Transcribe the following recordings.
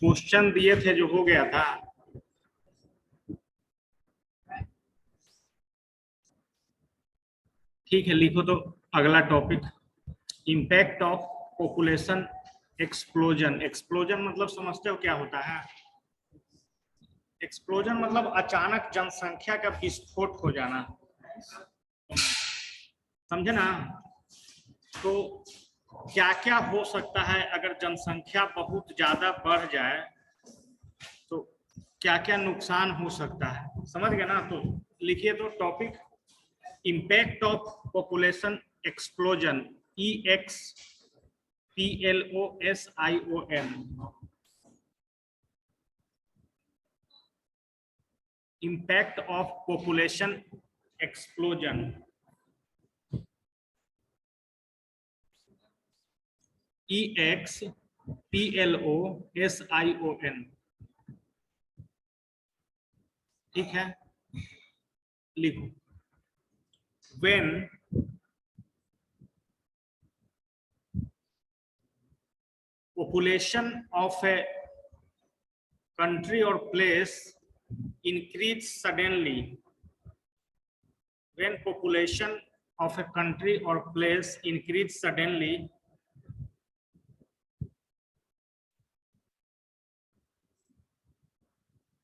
Question दिए थे जो हो गया था। ठीक है, लिखो तो अगला topic, impact of population explosion. Explosion मतलब समझते हो क्या होता है? एक्सप्लोजन मतलब अचानक जनसंख्या का विस्फोट हो जाना, समझे ना? तो क्या क्या हो सकता है अगर जनसंख्या बहुत ज्यादा बढ़ जाए, तो क्या क्या नुकसान हो सकता है, समझ गए ना? तो लिखिए तो topic, impact of population explosion, EXPLOSION, impact of population explosion, EXPLOSION। ठीक है, लिखो, when population of a country or place increase suddenly, when population of a country or place increase suddenly,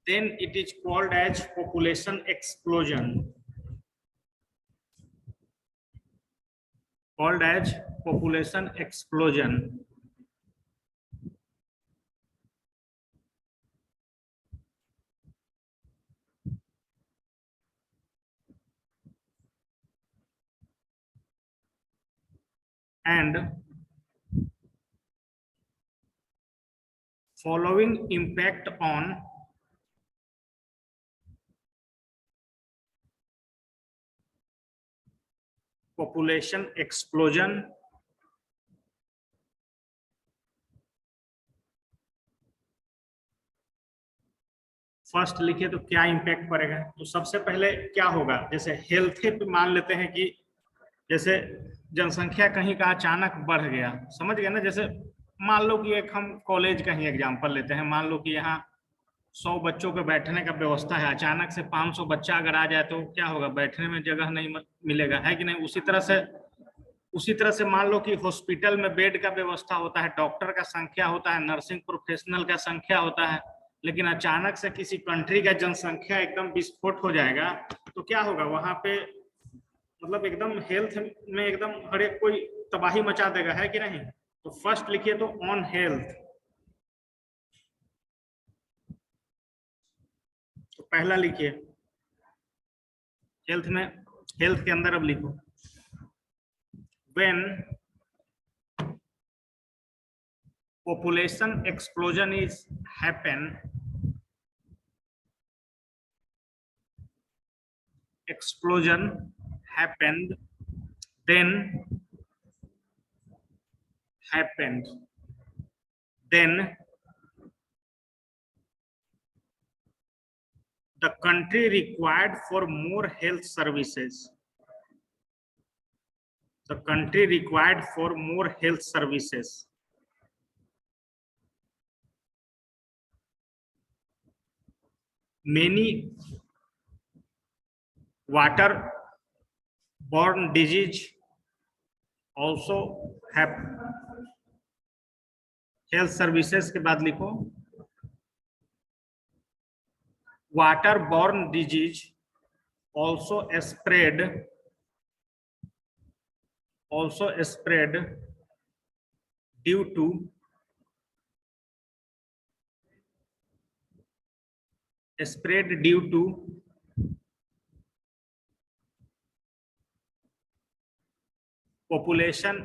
then it is called as population explosion, called as population explosion। And following impact on population explosion, first लिखिए तो क्या impact पड़ेगा। तो सबसे पहले क्या होगा, जैसे हेल्थ पे मान लेते हैं कि जैसे जनसंख्या कहीं का अचानक बढ़ गया, समझ गए ना? जैसे मान लो कि एक हम कॉलेज का ही एग्जांपल लेते हैं, मान लो कि यहाँ 100 बच्चों के बैठने का व्यवस्था है, अचानक से 500 बच्चा अगर आ जाए तो क्या होगा? बैठने में जगह नहीं मिलेगा, है कि नहीं? उसी तरह से मान लो कि हॉस्पिटल में बेड का व्यवस्था होता है, डॉक्टर का संख्या होता है, नर्सिंग प्रोफेशनल का संख्या होता है, लेकिन अचानक से किसी कंट्री का जनसंख्या एकदम विस्फोट हो जाएगा तो क्या होगा वहां पे? मतलब एकदम हेल्थ में एकदम हर एक कोई तबाही मचा देगा, है कि नहीं? तो फर्स्ट लिखिए तो ऑन हेल्थ, तो पहला लिखिए हेल्थ में, हेल्थ के अंदर अब लिखो, when population explosion is happened then the country required for more health services, the country required for more health services, many water-borne disease also have health services के बाद लिखो water-borne disease also spread due to population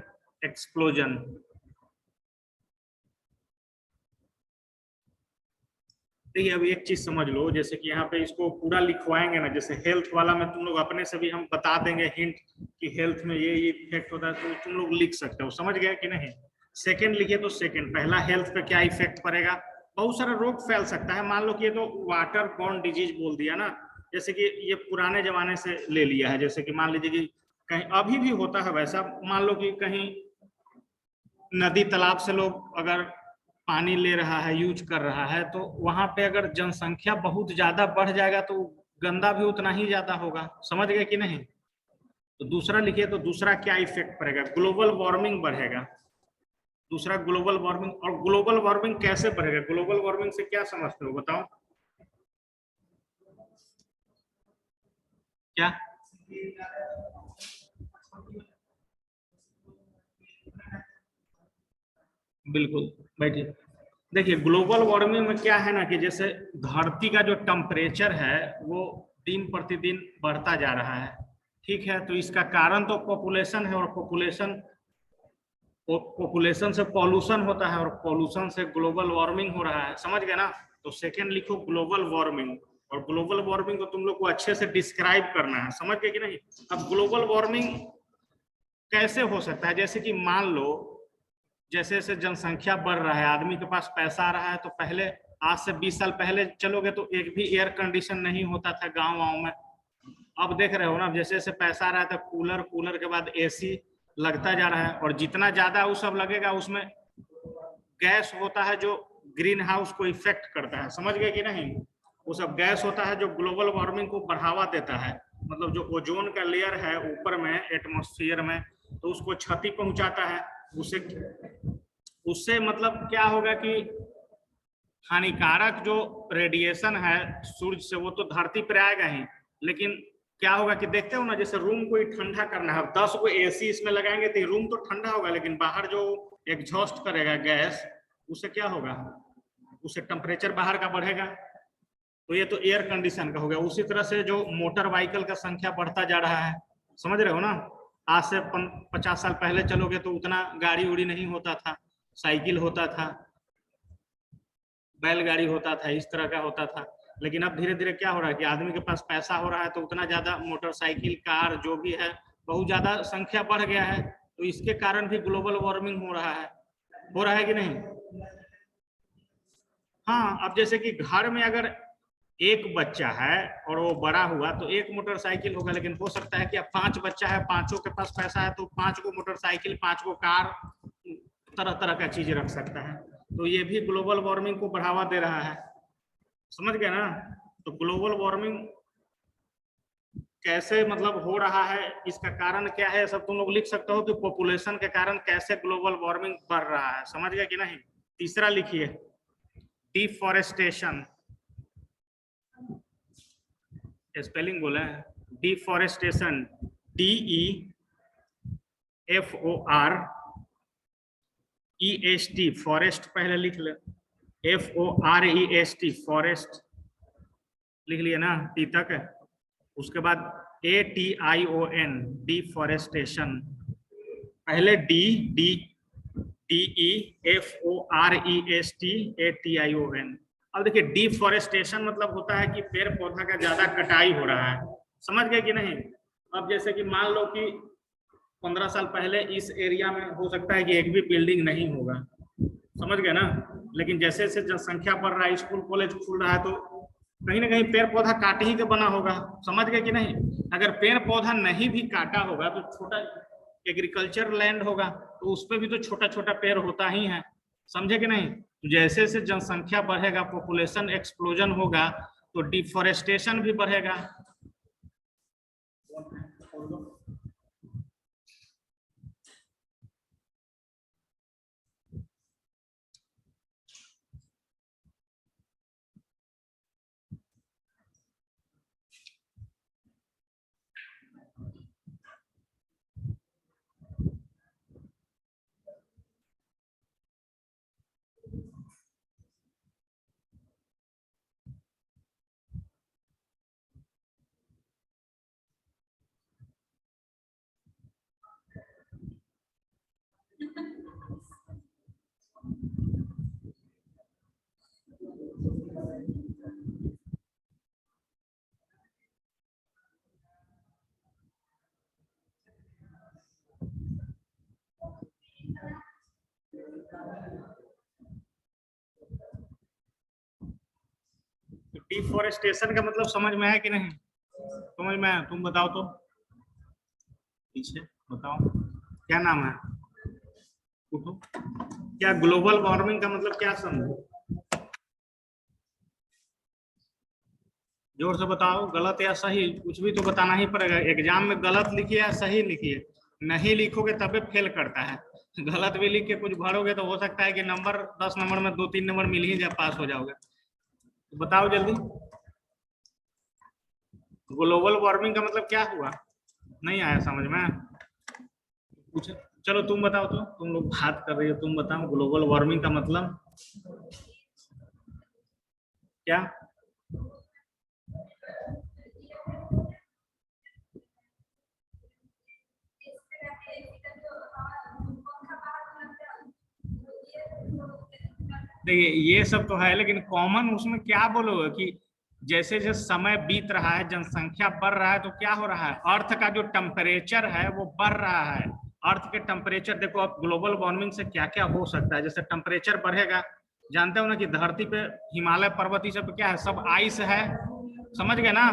explosion। देखिए अब एक चीज समझ लो, जैसे कि यहाँ पे इसको पूरा लिखवाएंगे ना, जैसे हेल्थ वाला में तुम लोग अपने से भी हम बता देंगे हिंट कि हेल्थ में ये इफेक्ट होता है, तो तुम लोग लिख सकते हो, समझ गए कि नहीं? सेकंड लिखिए तो सेकंड, पहला हेल्थ पे क्या इफेक्ट पड़ेगा? बहुत सारा रोग फैल सकता है, मान लो कि ये तो वाटर बॉर्न डिजीज बोल दिया ना, जैसे कि ये पुराने जमाने से ले लिया है, जैसे कि मान लीजिए कि कहीं अभी भी होता है वैसा, मान लो कि कहीं नदी तालाब से लोग अगर पानी ले रहा है, यूज कर रहा है, तो वहां पे अगर जनसंख्या बहुत ज्यादा बढ़ जाएगा तो गंदा भी उतना ही ज्यादा होगा। समझ गए कि नहीं? तो दूसरा लिखिए, तो दूसरा क्या इफेक्ट पड़ेगा? ग्लोबल वार्मिंग बढ़ेगा। दूसरा ग्लोबल वार्मिंग। और ग्लोबल वार्मिंग कैसे बढ़ेगा? ग्लोबल वार्मिंग से क्या समझते हो, बताओ क्या? बिल्कुल, बैठिए। देखिए, ग्लोबल वार्मिंग में क्या है ना कि जैसे धरती का जो टेम्परेचर है वो दिन प्रतिदिन बढ़ता जा रहा है। ठीक है, तो इसका कारण तो पॉपुलेशन है, और पॉपुलेशन से पॉल्यूशन होता है, और पॉल्यूशन से ग्लोबल वार्मिंग हो रहा है। समझ गए ना? तो सेकेंड लिखो ग्लोबल वार्मिंग। और ग्लोबल वार्मिंग को तुम लोग को अच्छे से डिस्क्राइब करना है। समझ गए कि नहीं? अब ग्लोबल वार्मिंग कैसे हो सकता है? जैसे कि मान लो, जैसे जैसे जनसंख्या बढ़ रहा है, आदमी के पास पैसा आ रहा है, तो पहले आज से 20 साल पहले चलोगे तो एक भी एयर कंडीशन नहीं होता था गांव वाँव में। अब देख रहे हो ना, जैसे जैसे पैसा आ रहा है तो कूलर, कूलर के बाद एसी लगता जा रहा है, और जितना ज्यादा वो सब लगेगा उसमें गैस होता है जो ग्रीन हाउस को इफेक्ट करता है। समझ गए कि नहीं? वो सब गैस होता है जो ग्लोबल वार्मिंग को बढ़ावा देता है। मतलब जो ओजोन का लेयर है ऊपर में एटमॉस्फेयर में, तो उसको क्षति पहुंचाता है। उससे उससे मतलब क्या होगा कि हानिकारक जो रेडिएशन है सूर्य से वो तो धरती पर आएगा ही, लेकिन क्या होगा कि देखते हो ना, जैसे रूम को ही ठंडा करना है, 10 को एसी इसमें लगाएंगे तो रूम तो ठंडा होगा, लेकिन बाहर जो एग्जॉस्ट करेगा गैस, उससे क्या होगा? उससे टेम्परेचर बाहर का बढ़ेगा। तो ये तो एयर कंडीशन का हो गया। उसी तरह से जो मोटर व्हीकल का संख्या बढ़ता जा रहा है, समझ रहे हो ना? आज से 50 साल पहले चलोगे तो उतना गाड़ी उड़ी नहीं होता था, साइकिल होता था, बैलगाड़ी होता था, इस तरह का होता था। लेकिन अब धीरे धीरे क्या हो रहा है कि आदमी के पास पैसा हो रहा है, तो उतना ज्यादा मोटरसाइकिल, कार जो भी है, बहुत ज्यादा संख्या बढ़ गया है। तो इसके कारण भी ग्लोबल वार्मिंग हो रहा है। हो रहा है कि नहीं? हाँ, अब जैसे कि घर में अगर एक बच्चा है और वो बड़ा हुआ तो एक मोटरसाइकिल होगा, लेकिन हो सकता है कि अब 5 बच्चा है, पांचों के पास पैसा है, तो 5 को मोटरसाइकिल, 5 को कार, तरह तरह का चीज रख सकता है। तो ये भी ग्लोबल वार्मिंग को बढ़ावा दे रहा है। समझ गए ना? तो ग्लोबल वार्मिंग कैसे मतलब हो रहा है, इसका कारण क्या है, सब तुम लोग लिख सकते हो कि पॉपुलेशन के कारण कैसे ग्लोबल वार्मिंग बढ़ रहा है। समझ गए कि नहीं? तीसरा लिखिए, डिफॉरेस्टेशन। स्पेलिंग बोला है, डिफॉरेस्टेशन, DEFOREST, फॉरेस्ट पहले लिख ले, FOREST, फॉरेस्ट लिख लिया ना, टी तक है। उसके बाद ATION, डिफॉरेस्टेशन। पहले DEFORESTATION। अब देखिए, डिफॉरेस्टेशन मतलब होता है कि पेड़ पौधा का ज्यादा कटाई हो रहा है। समझ गए कि नहीं? अब जैसे कि मान लो कि 15 साल पहले इस एरिया में हो सकता है कि एक भी बिल्डिंग नहीं होगा। समझ गए ना? लेकिन जैसे जैसे जनसंख्या बढ़ रहा है, स्कूल कॉलेज खुल रहा है, तो कहीं ना कहीं पेड़ पौधा काट ही के बना होगा। समझ गए कि नहीं? अगर पेड़ पौधा नहीं भी काटा होगा तो छोटा एग्रीकल्चर लैंड होगा, तो उस पर भी तो छोटा छोटा पेड़ होता ही है। समझे कि नहीं? तो जैसे जैसे जनसंख्या बढ़ेगा, पॉपुलेशन एक्सप्लोजन होगा, तो डिफॉरेस्टेशन भी बढ़ेगा। डिफॉरेस्टेशन का मतलब समझ में है कि नहीं? समझ में है? तुम बताओ तो, पीछे बताओ, क्या नाम है? उठो। क्या ग्लोबल वार्मिंग का मतलब क्या समझो? जोर से बताओ, गलत या सही, कुछ भी तो बताना ही पड़ेगा। एग्जाम में गलत लिखिए या सही लिखिए, नहीं लिखोगे तबे फेल करता है। गलत भी लिख के कुछ भरोगे तो हो सकता है कि नंबर 10 नंबर में 2-3 नंबर मिल ही जाए, पास हो जाओगे। तो बताओ जल्दी, ग्लोबल वार्मिंग का मतलब क्या हुआ? नहीं आया समझ में? पूछ, चलो तुम बताओ, तो तुम लोग बात कर रही हो, तुम बताओ ग्लोबल वार्मिंग का मतलब क्या? देखिए ये सब तो है, लेकिन कॉमन उसमें क्या बोलोगे कि जैसे जैसे समय बीत रहा है, जनसंख्या बढ़ रहा है, तो क्या हो रहा है, अर्थ का जो टेम्परेचर है वो बढ़ रहा है। अर्थ के टेम्परेचर देखो, अब ग्लोबल वार्मिंग से क्या क्या हो सकता है। जैसे टेम्परेचर बढ़ेगा, जानते हो ना कि धरती पे हिमालय पर्वत ये सब क्या है, सब आइस है, समझ गए ना?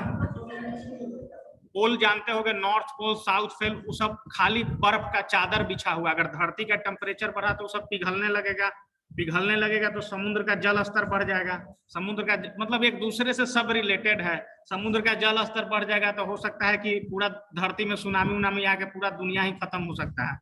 पोल जानते होगे, नॉर्थ पोल साउथ पोल, वो सब खाली बर्फ का चादर बिछा हुआ। अगर धरती का टेम्परेचर बढ़ा तो सब पिघलने लगेगा, पिघलने लगेगा तो समुद्र का जल स्तर बढ़ जाएगा। समुद्र का मतलब एक दूसरे से सब रिलेटेड है। समुद्र का जल स्तर बढ़ जाएगा तो हो सकता है कि पूरा धरती में सुनामी उनामी आके पूरा दुनिया ही खत्म हो सकता है।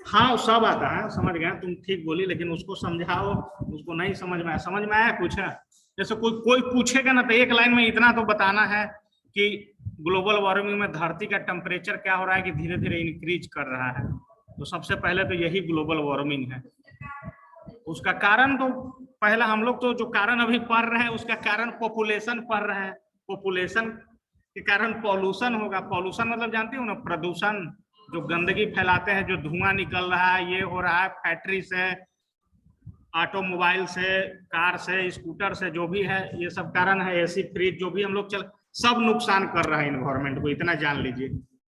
हाँ सब आता है, समझ गए, तुम ठीक बोली, लेकिन उसको समझाओ, उसको नहीं समझ में आया, समझ में आया कुछ है? जैसे कोई कोई पूछेगा ना तो एक लाइन में इतना तो बताना है कि ग्लोबल वार्मिंग में धरती का टेम्परेचर क्या हो रहा है कि धीरे धीरे इंक्रीज कर रहा है। तो सबसे पहले तो यही ग्लोबल वार्मिंग है। उसका कारण तो पहला हम लोग तो जो कारण अभी पढ़ रहे हैं उसका कारण पॉपुलेशन पढ़ रहे हैं। पॉपुलेशन के कारण पॉल्यूशन होगा। पॉल्यूशन मतलब जानते हो ना, प्रदूषण, जो गंदगी फैलाते हैं, जो धुआं निकल रहा है, ये हो रहा है फैक्ट्री से, ऑटोमोबाइल से, कार से, स्कूटर से, जो भी है, ये सब कारण है। एसी फ्रिज जो भी हम लोग चल, सब नुकसान कर रहा है इन्वायरमेंट को, इतना जान लीजिए।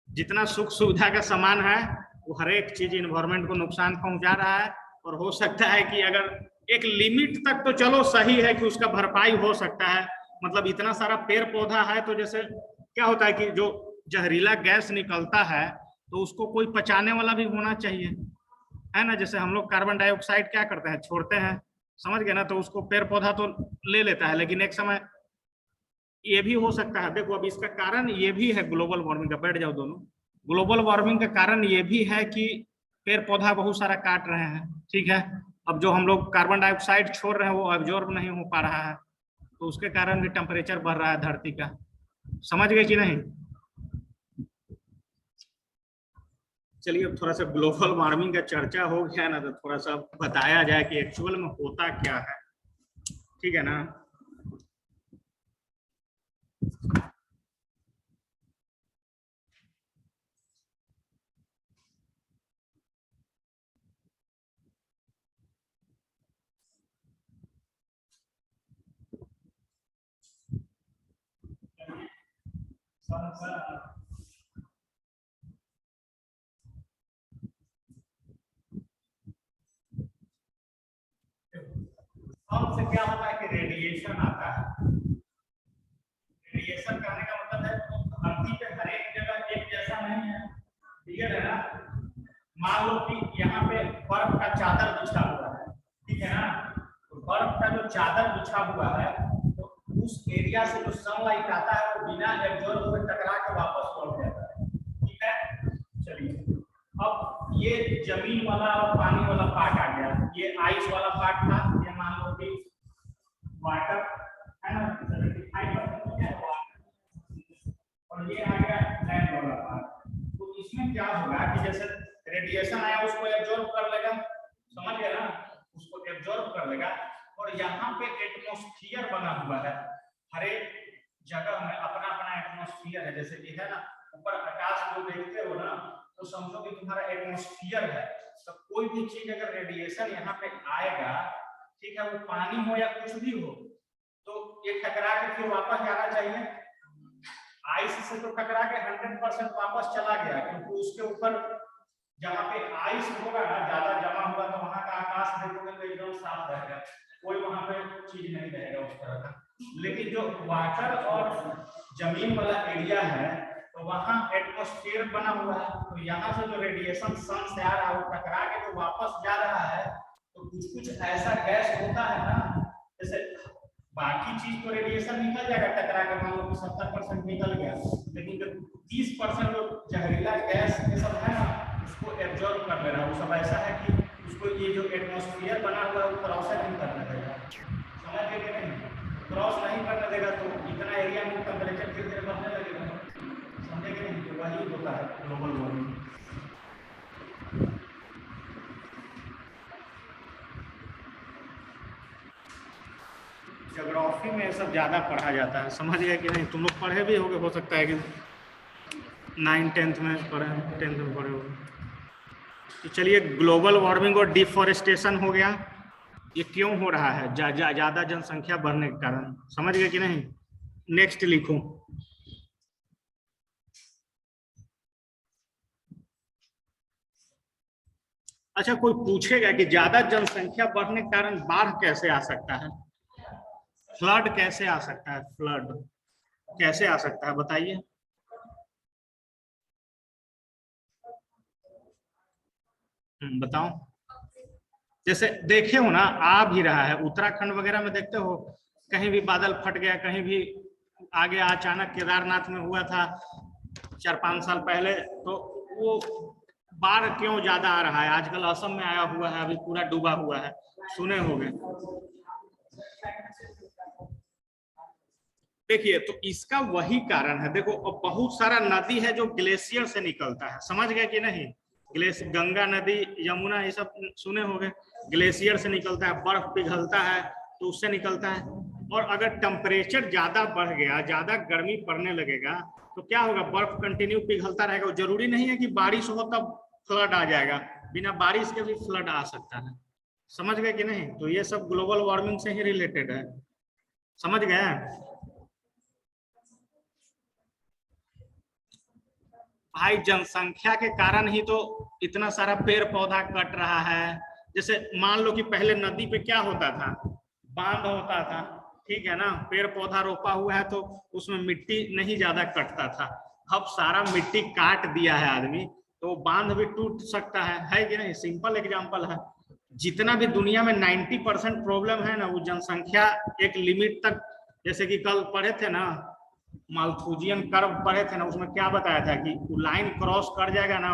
जितना सुख सुविधा का सामान है वो हर एक चीज इन्वायरमेंट को नुकसान पहुंचा रहा है। और हो सकता है कि अगर एक लिमिट तक तो चलो सही है कि उसका भरपाई हो सकता है। मतलब इतना सारा पेड़ पौधा है तो जैसे क्या होता है कि जो जहरीला गैस निकलता है तो उसको कोई पचाने वाला भी होना चाहिए, है ना? जैसे हम लोग कार्बन डाइऑक्साइड क्या करते हैं, छोड़ते हैं, समझ गए ना? तो उसको पेड़ पौधा तो ले लेता है, लेकिन एक समय ये भी हो सकता है, देखो अब इसका कारण ये भी है ग्लोबल वार्मिंग का, बैठ जाओ दोनों। ग्लोबल वार्मिंग का कारण ये भी है कि पेड़ पौधा बहुत सारा काट रहे हैं, ठीक है? अब जो हम लोग कार्बन डाइऑक्साइड छोड़ रहे हैं वो एब्जॉर्ब नहीं हो पा रहा है, तो उसके कारण भी टेम्परेचर बढ़ रहा है धरती का। समझ गए कि नहीं? चलिए अब थोड़ा सा ग्लोबल वार्मिंग का चर्चा हो गया ना, तो थोड़ा सा बताया जाए कि एक्चुअल में होता क्या है, ठीक है ना? से क्या होता है कि रेडिएशन आता है। रेडिएशन करने का मतलब है तो धरती पे हर एक जगह एक जैसा नहीं है, क्लियर है ना? मान लो कि यहाँ पे बर्फ का चादर बिछा हुआ है, ठीक है ना? तो बर्फ का जो चादर बिछा हुआ है तो उस एरिया से जो सनलाइट आता है वो बिना एब्जॉर्ब हुए टकरा के वापस लौट जाता है, ठीक है? चलिए अब ये जमीन वाला और पानी वाला पार्ट आ गया, ये आइस वाला पार्ट था, ये मान लो कि वाटर है ना, 75% क्या है वाटर, और ये आ गया लैंड वाला पार्ट। तो इसमें क्या होगा कि जैसे रेडिएशन आया उसको एब्जॉर्ब कर लेगा, समझ गया ना? उसको एब्जॉर्ब कर लेगा, और यहाँ पे एटमॉस्फेयर बना हुआ है। हर एक जगह में अपना अपना एटमॉस्फेयर है। जैसे कि है ना, ऊपर आकाश जो देखते हो ना, तो समझो कि तुम्हारा एटमॉस्फेयर है। तो कोई भी चीज अगर रेडिएशन यहाँ पे आएगा, ठीक है, वो पानी हो या कुछ भी हो, तो ये टकरा के फिर वापस जाना चाहिए। आइस से तो टकरा के 100% वापस चला गया, क्योंकि उसके ऊपर जहाँ पे आइस होगा ना, ज्यादा जमा होगा, तो वहां का आकाश देखोगे तो एकदम साफ रहेगा, कोई वहां पे चीज नहीं रहेगा उस तरह का। लेकिन जो वाटर और जमीन वाला एरिया है तो वहां एटमॉस्फेयर बना हुआ है, तो यहाँ से जो रेडिएशन सन से आ रहा है वो टकरा के तो वापस जा रहा है, तो कुछ कुछ ऐसा गैस होता है ना, जैसे बाकी चीज तो रेडिएशन निकल जाएगा टकरा के, मान लो 70% निकल गया, लेकिन जो 30% जो जहरीला गैस ये सब है ना उसको एब्जॉर्ब कर ले रहा है, वो सब ऐसा है कि उसको ये जो एटमॉस्फेयर बना हुआ है वो क्रॉस नहीं करने देगा, समझ गए कि नहीं? क्रॉस नहीं करने देगा तो इतना एरिया में टेम्परेचर धीरे धीरे बढ़ने लगेगा, समझे कि नहीं? तो वही होता है ग्लोबल वार्मिंग। ज्योग्राफी में ये सब ज्यादा पढ़ा जाता है, समझ गए कि नहीं? तुम लोग पढ़े भी होगे, हो सकता है कि 9th-10th में पढ़े, 10th में पढ़े होगे। तो चलिए, ग्लोबल वार्मिंग और डिफॉरेस्टेशन हो गया, ये क्यों हो रहा है? ज्यादा जनसंख्या बढ़ने के कारण, समझ गए कि नहीं? नेक्स्ट लिखो। अच्छा, कोई पूछेगा कि ज्यादा जनसंख्या बढ़ने के कारण बाढ़ कैसे आ सकता है, फ्लड कैसे आ सकता है, फ्लड कैसे आ सकता है बताइए? बताओ। जैसे देखे हो ना, आ भी रहा है, उत्तराखंड वगैरह में देखते हो कहीं भी बादल फट गया, कहीं भी आगे अचानक केदारनाथ में हुआ था 4-5 साल पहले, तो वो बाढ़ क्यों ज्यादा आ रहा है? आजकल असम में आया हुआ है, अभी पूरा डूबा हुआ है, सुने होंगे। देखिए, तो इसका वही कारण है, देखो अब बहुत सारा नदी है जो ग्लेशियर से निकलता है, समझ गए कि नहीं? ग्लेशियर, गंगा नदी, यमुना, ये सब सुने होंगे, ग्लेशियर से निकलता है, बर्फ पिघलता है तो उससे निकलता है। और अगर टेम्परेचर ज्यादा बढ़ गया, ज्यादा गर्मी पड़ने लगेगा तो क्या होगा? बर्फ कंटिन्यू पिघलता रहेगा, जरूरी नहीं है कि बारिश हो तब फ्लड आ जाएगा, बिना बारिश के भी फ्लड आ सकता है, समझ गए कि नहीं? तो ये सब ग्लोबल वार्मिंग से ही रिलेटेड है, समझ गए? भाई, जनसंख्या के कारण ही तो इतना सारा पेड़ पौधा कट रहा है। जैसे मान लो कि पहले नदी पे क्या होता था, बांध होता था, ठीक है ना, पेड़ पौधा रोपा हुआ है तो उसमें मिट्टी नहीं ज्यादा कटता था। अब सारा मिट्टी काट दिया है आदमी, तो बांध भी टूट सकता है कि नहीं? सिंपल एग्जांपल है। जितना भी दुनिया में 90% प्रॉब्लम है ना, वो जनसंख्या एक लिमिट तक, जैसे कि कल पढ़े थे ना मालथूजियन कर्व पढ़े थे ना, उसमें क्या बताया था कि लाइन क्रॉस कर जाएगा ना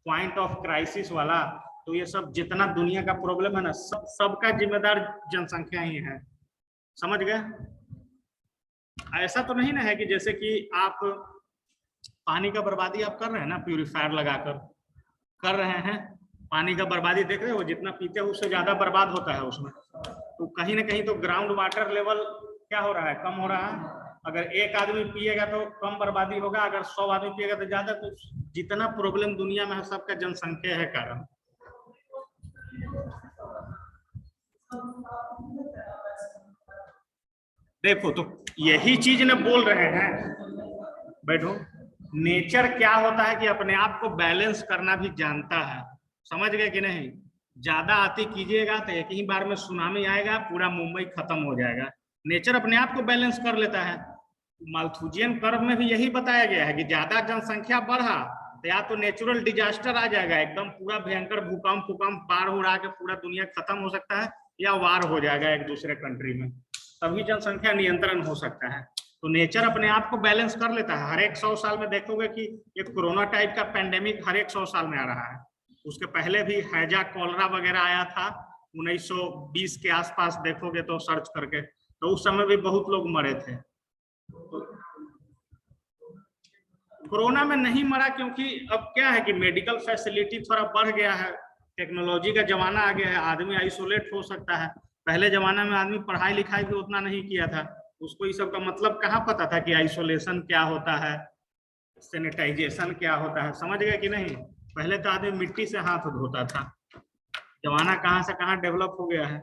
पॉइंट ऑफ क्राइसिस वाला, तो ये सब जितना दुनिया का प्रॉब्लम है ना, सबका जिम्मेदार जनसंख्या ही है, समझ गए? ऐसा तो नहीं ना है कि जैसे कि आप पानी का बर्बादी आप कर रहे हैं ना, प्यूरिफायर लगाकर कर रहे हैं, पानी का बर्बादी देख रहे हो, जितना पीते हो उससे ज्यादा बर्बाद होता है उसमें, तो कहीं ना कहीं तो ग्राउंड वाटर लेवल क्या हो रहा है? कम हो रहा है। अगर एक आदमी पिएगा तो कम बर्बादी होगा, अगर 100 आदमी पिएगा तो ज्यादा। तो जितना प्रॉब्लम दुनिया में है सबका जनसंख्या है कारण। देखो, तो यही चीज ने बोल रहे हैं, बैठो, नेचर क्या होता है कि अपने आप को बैलेंस करना भी जानता है, समझ गए कि नहीं? ज्यादा अति कीजिएगा तो एक ही बार में सुनामी आएगा, पूरा मुंबई खत्म हो जाएगा। नेचर अपने आप को बैलेंस कर लेता है। मालथूजियन कर्व में भी यही बताया गया है कि ज्यादा जनसंख्या बढ़ा तो या तो नेचुरल डिजास्टर आ जाएगा, एकदम पूरा भयंकर भूकंप बाढ़ उड़ा के पूरा दुनिया खत्म हो सकता है, या वार हो जाएगा एक दूसरे कंट्री में, तभी जनसंख्या नियंत्रण हो सकता है। तो नेचर अपने आप को बैलेंस कर लेता है। हर एक 100 साल में देखोगे कि ये कोरोना टाइप का पेंडेमिक हर एक 100 साल में आ रहा है। उसके पहले भी हैजा, कॉलरा वगैरह आया था 1920 के आसपास, देखोगे तो सर्च करके, तो उस समय भी बहुत लोग मरे थे। कोरोना में नहीं मरा क्योंकि अब क्या है कि मेडिकल फैसिलिटी थोड़ा बढ़ गया है, टेक्नोलॉजी का जमाना आ गया है, आदमी आइसोलेट हो सकता है। पहले जमाना में आदमी पढ़ाई लिखाई भी उतना नहीं किया था, उसको इस सब का मतलब कहाँ पता था कि आइसोलेशन क्या होता है, सैनिटाइजेशन क्या होता है, समझ गए कि नहीं? पहले तो आदमी मिट्टी से हाथ धोता था, जमाना कहाँ से कहाँ डेवलप हो गया है,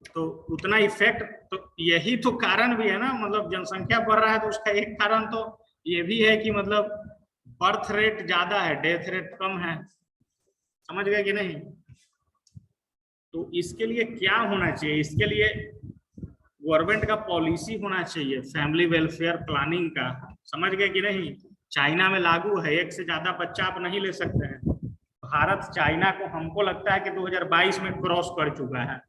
तो उतना इफेक्ट। तो यही तो कारण भी है ना, मतलब जनसंख्या बढ़ रहा है तो उसका एक कारण तो ये भी है कि मतलब बर्थ रेट ज्यादा है, डेथ रेट कम है, समझ गए कि नहीं? तो इसके लिए क्या होना चाहिए? इसके लिए गवर्नमेंट का पॉलिसी होना चाहिए, फैमिली वेलफेयर प्लानिंग का, समझ गए कि नहीं? चाइना में लागू है, 1 से ज्यादा बच्चा आप नहीं ले सकते हैं। भारत चाइना को हमको लगता है कि 2022 में क्रॉस कर चुका है,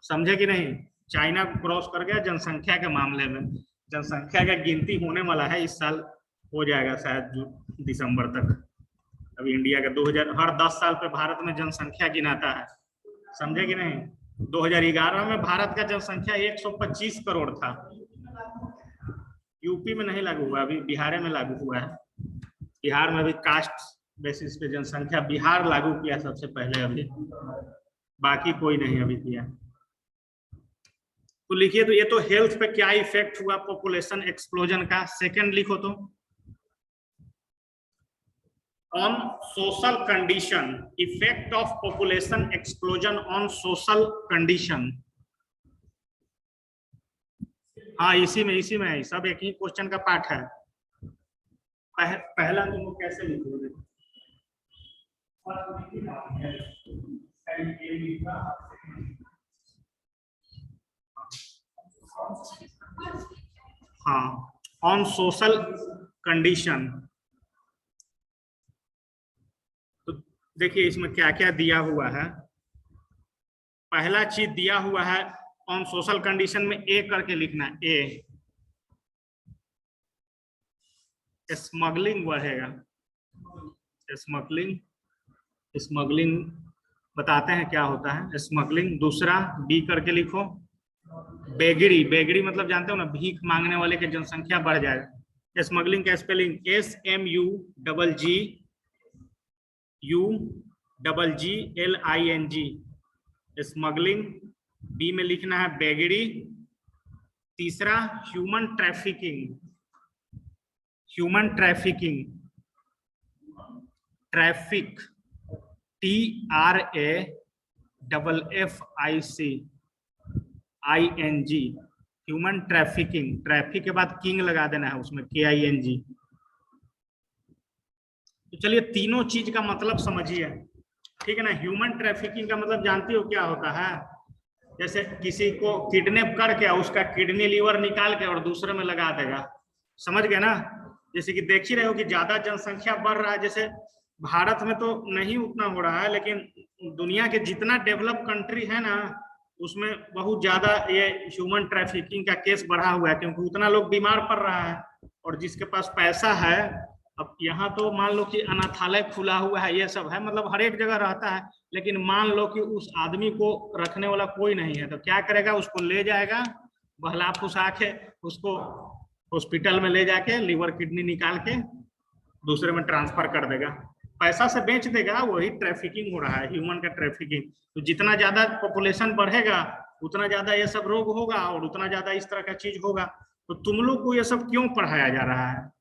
समझे कि नहीं? चाइना को क्रॉस कर गया जनसंख्या के मामले में। जनसंख्या का गिनती होने वाला है इस साल, हो जाएगा शायद दिसंबर तक। अभी इंडिया का 2000 हर 10 साल पे भारत में जनसंख्या गिनाता है, समझे कि नहीं? 2011 में भारत का जनसंख्या 125 करोड़ था। यूपी में नहीं लागू हुआ, अभी बिहार में लागू हुआ है। बिहार में अभी कास्ट बेसिस पे जनसंख्या बिहार लागू किया सबसे पहले, अभी बाकी कोई नहीं अभी किया। तो लिखिए, तो ये तो हेल्थ पे क्या इफेक्ट हुआ पॉपुलेशन एक्सप्लोजन का। सेकंड लिखो तो, on social condition, effect of population explosion on social condition. हाँ, इसी में है, सब एक ही क्वेश्चन का पार्ट है। पहला तुम कैसे लिखोगे? हाँ, ऑन सोशल कंडीशन। तो देखिए इसमें क्या क्या दिया हुआ है। पहला चीज दिया हुआ है ऑन सोशल कंडीशन में ए करके लिखना, ए स्मगलिंग बढ़ेगा। स्मगलिंग बताते हैं क्या होता है स्मगलिंग। दूसरा बी करके लिखो, बेगड़ी मतलब जानते हो ना, भीख मांगने वाले की जनसंख्या बढ़ जाएगा। स्मगलिंग का स्पेलिंग SMUGGLING, स्मगलिंग। बी में लिखना है बेगड़ी। तीसरा human trafficking, traffic TRAFFIC human trafficking. Traffic के बाद किंग लगा देना है उसमें, KING। तो चलिए तीनों चीज का मतलब समझिए, ठीक है ना। ह्यूमन ट्रैफिकिंग का मतलब जानती हो क्या होता है? जैसे किसी को किडनैप करके उसका किडनी लीवर निकाल के और दूसरे में लगा देगा, समझ गए ना। जैसे कि देख ही रहे हो कि ज्यादा जनसंख्या बढ़ रहा है, जैसे भारत में तो नहीं उतना हो रहा है, लेकिन दुनिया के जितना डेवलप कंट्री है ना, उसमें बहुत ज्यादा ये ह्यूमन ट्रैफिकिंग का केस बढ़ा हुआ है, क्योंकि उतना लोग बीमार पड़ रहा है। और जिसके पास पैसा है, अब यहाँ तो मान लो कि अनाथालय खुला हुआ है, ये सब है, मतलब हर एक जगह रहता है, लेकिन मान लो कि उस आदमी को रखने वाला कोई नहीं है, तो क्या करेगा? उसको ले जाएगा, बहला फुसा के उसको हॉस्पिटल में ले जाके लीवर किडनी निकाल के दूसरे में ट्रांसफर कर देगा, पैसा से बेच देगा। वही ट्रैफिकिंग हो रहा है, ह्यूमन का ट्रैफिकिंग। तो जितना ज्यादा पॉपुलेशन बढ़ेगा उतना ज्यादा ये सब रोग होगा और उतना ज्यादा इस तरह का चीज होगा। तो तुम लोग को ये सब क्यों पढ़ाया जा रहा है?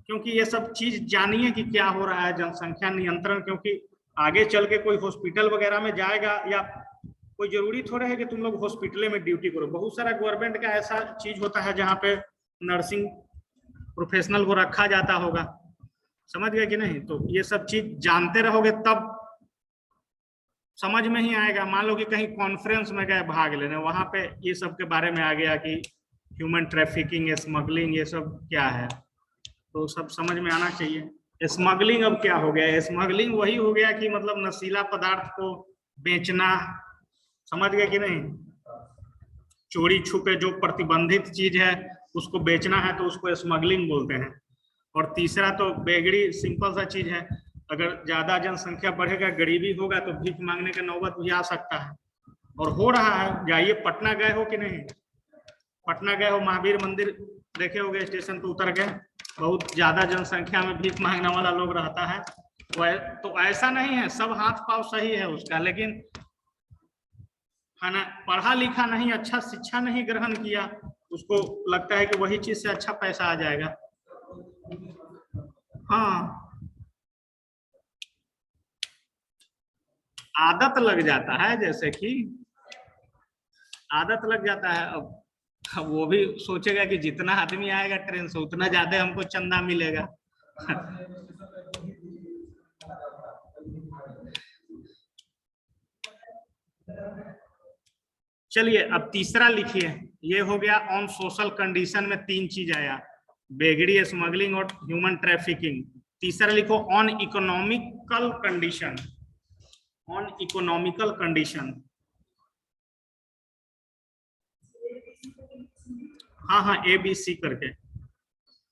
क्योंकि ये सब चीज जानिए कि क्या हो रहा है जनसंख्या नियंत्रण। क्योंकि आगे चल के कोई हॉस्पिटल वगैरह में जाएगा, या कोई जरूरी थोड़ा है कि तुम लोग हॉस्पिटल में ड्यूटी करो। बहुत सारा गवर्नमेंट का ऐसा चीज होता है जहाँ पे नर्सिंग प्रोफेशनल को रखा जाता होगा, समझ गए कि नहीं? तो ये सब चीज जानते रहोगे तब समझ में ही आएगा। मान लो कि कहीं कॉन्फ्रेंस में गए भाग लेने, वहां पे ये सब के बारे में आ गया कि ह्यूमन ट्रैफिकिंग, स्मगलिंग, ये सब क्या है, तो सब समझ में आना चाहिए। स्मगलिंग अब क्या हो गया? स्मगलिंग वही हो गया कि मतलब नशीला पदार्थ को बेचना, समझ गए कि नहीं? चोरी छुपे जो प्रतिबंधित चीज है उसको बेचना है तो उसको स्मगलिंग बोलते हैं। और तीसरा तो बेगड़ी, सिंपल सा चीज है, अगर ज्यादा जनसंख्या बढ़ेगा, गरीबी होगा, तो भीख मांगने का नौबत भी आ सकता है, और हो रहा है। जाइए, पटना गए हो कि नहीं? पटना गए हो, महावीर मंदिर देखे होगे, स्टेशन पे उतर गए, बहुत ज्यादा जनसंख्या में भीख मांगने वाला लोग रहता है। तो ऐसा नहीं है, सब हाथ पांव सही है उसका, लेकिन है ना, पढ़ा लिखा नहीं, अच्छा शिक्षा नहीं ग्रहण किया, उसको लगता है कि वही चीज से अच्छा पैसा आ जाएगा। हाँ, आदत लग जाता है, जैसे कि आदत लग जाता है। अब वो भी सोचेगा कि जितना आदमी आएगा ट्रेन से उतना ज्यादा हमको चंदा मिलेगा। चलिए अब तीसरा लिखिए। ये हो गया ऑन सोशल कंडीशन में 3 चीज आया। बेगड़ी स्मगलिंग और ह्यूमन ट्रैफिकिंग। तीसरा लिखो on economical condition, on economical condition. हाँ हाँ, ABC करके।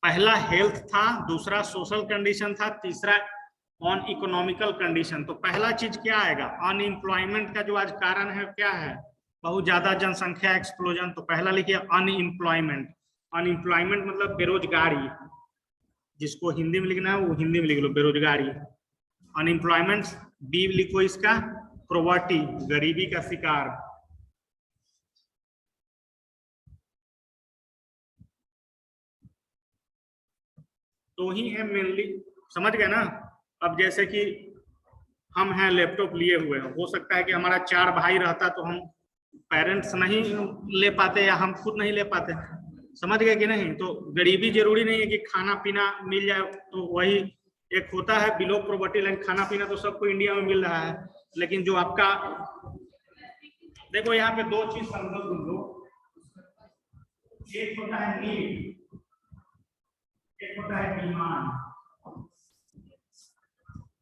पहला हेल्थ था, दूसरा सोशल कंडीशन था, तीसरा ऑन इकोनॉमिकल कंडीशन। तो पहला चीज क्या आएगा, अनएम्प्लॉयमेंट का जो आज कारण है क्या है, बहुत ज्यादा जनसंख्या एक्सप्लोजन। तो पहला लिखिए अनएम्प्लॉयमेंट। अनएम्प्लॉयमेंट मतलब बेरोजगारी, जिसको हिंदी में लिखना है वो हिंदी में लिख लो, बेरोजगारी, अनएम्प्लॉयमेंट। बी लिखो इसका प्रोवर्टी, गरीबी का शिकार। तो ही है मेनली, समझ गए ना। अब जैसे कि हम हैं लैपटॉप लिए हुए हैं, हो सकता है कि हमारा 4 भाई रहता तो हम पेरेंट्स नहीं ले पाते या हम खुद नहीं ले पाते, समझ गए कि नहीं। तो गरीबी जरूरी नहीं है कि खाना पीना मिल जाए, तो वही एक होता है बिलो प्रोवर्टी लाइन। खाना पीना तो सबको इंडिया में मिल रहा है, लेकिन जो आपका, देखो यहाँ पे 2 चीज समझो तुम लोग, एक होता है नीड, एक होता है डिमांड।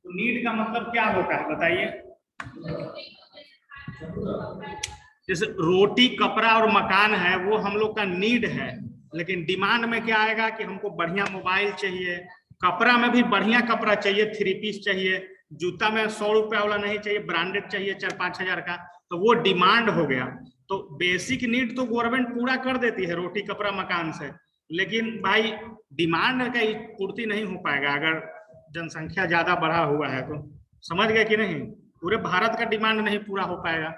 तो नीड का मतलब क्या होता है बताइए। जैसे रोटी कपड़ा और मकान है वो हम लोग का नीड है, लेकिन डिमांड में क्या आएगा कि हमको बढ़िया मोबाइल चाहिए, कपड़ा में भी बढ़िया कपड़ा चाहिए, 3 पीस चाहिए, जूता में 100 रुपया वाला नहीं चाहिए, ब्रांडेड चाहिए 4-5 हजार का, तो वो डिमांड हो गया। तो बेसिक नीड तो गवर्नमेंट पूरा कर देती है रोटी कपड़ा मकान से, लेकिन भाई डिमांड का पूर्ति नहीं हो पाएगा अगर जनसंख्या ज्यादा बढ़ा हुआ है तो, समझ गए कि नहीं। पूरे भारत का डिमांड नहीं पूरा हो पाएगा।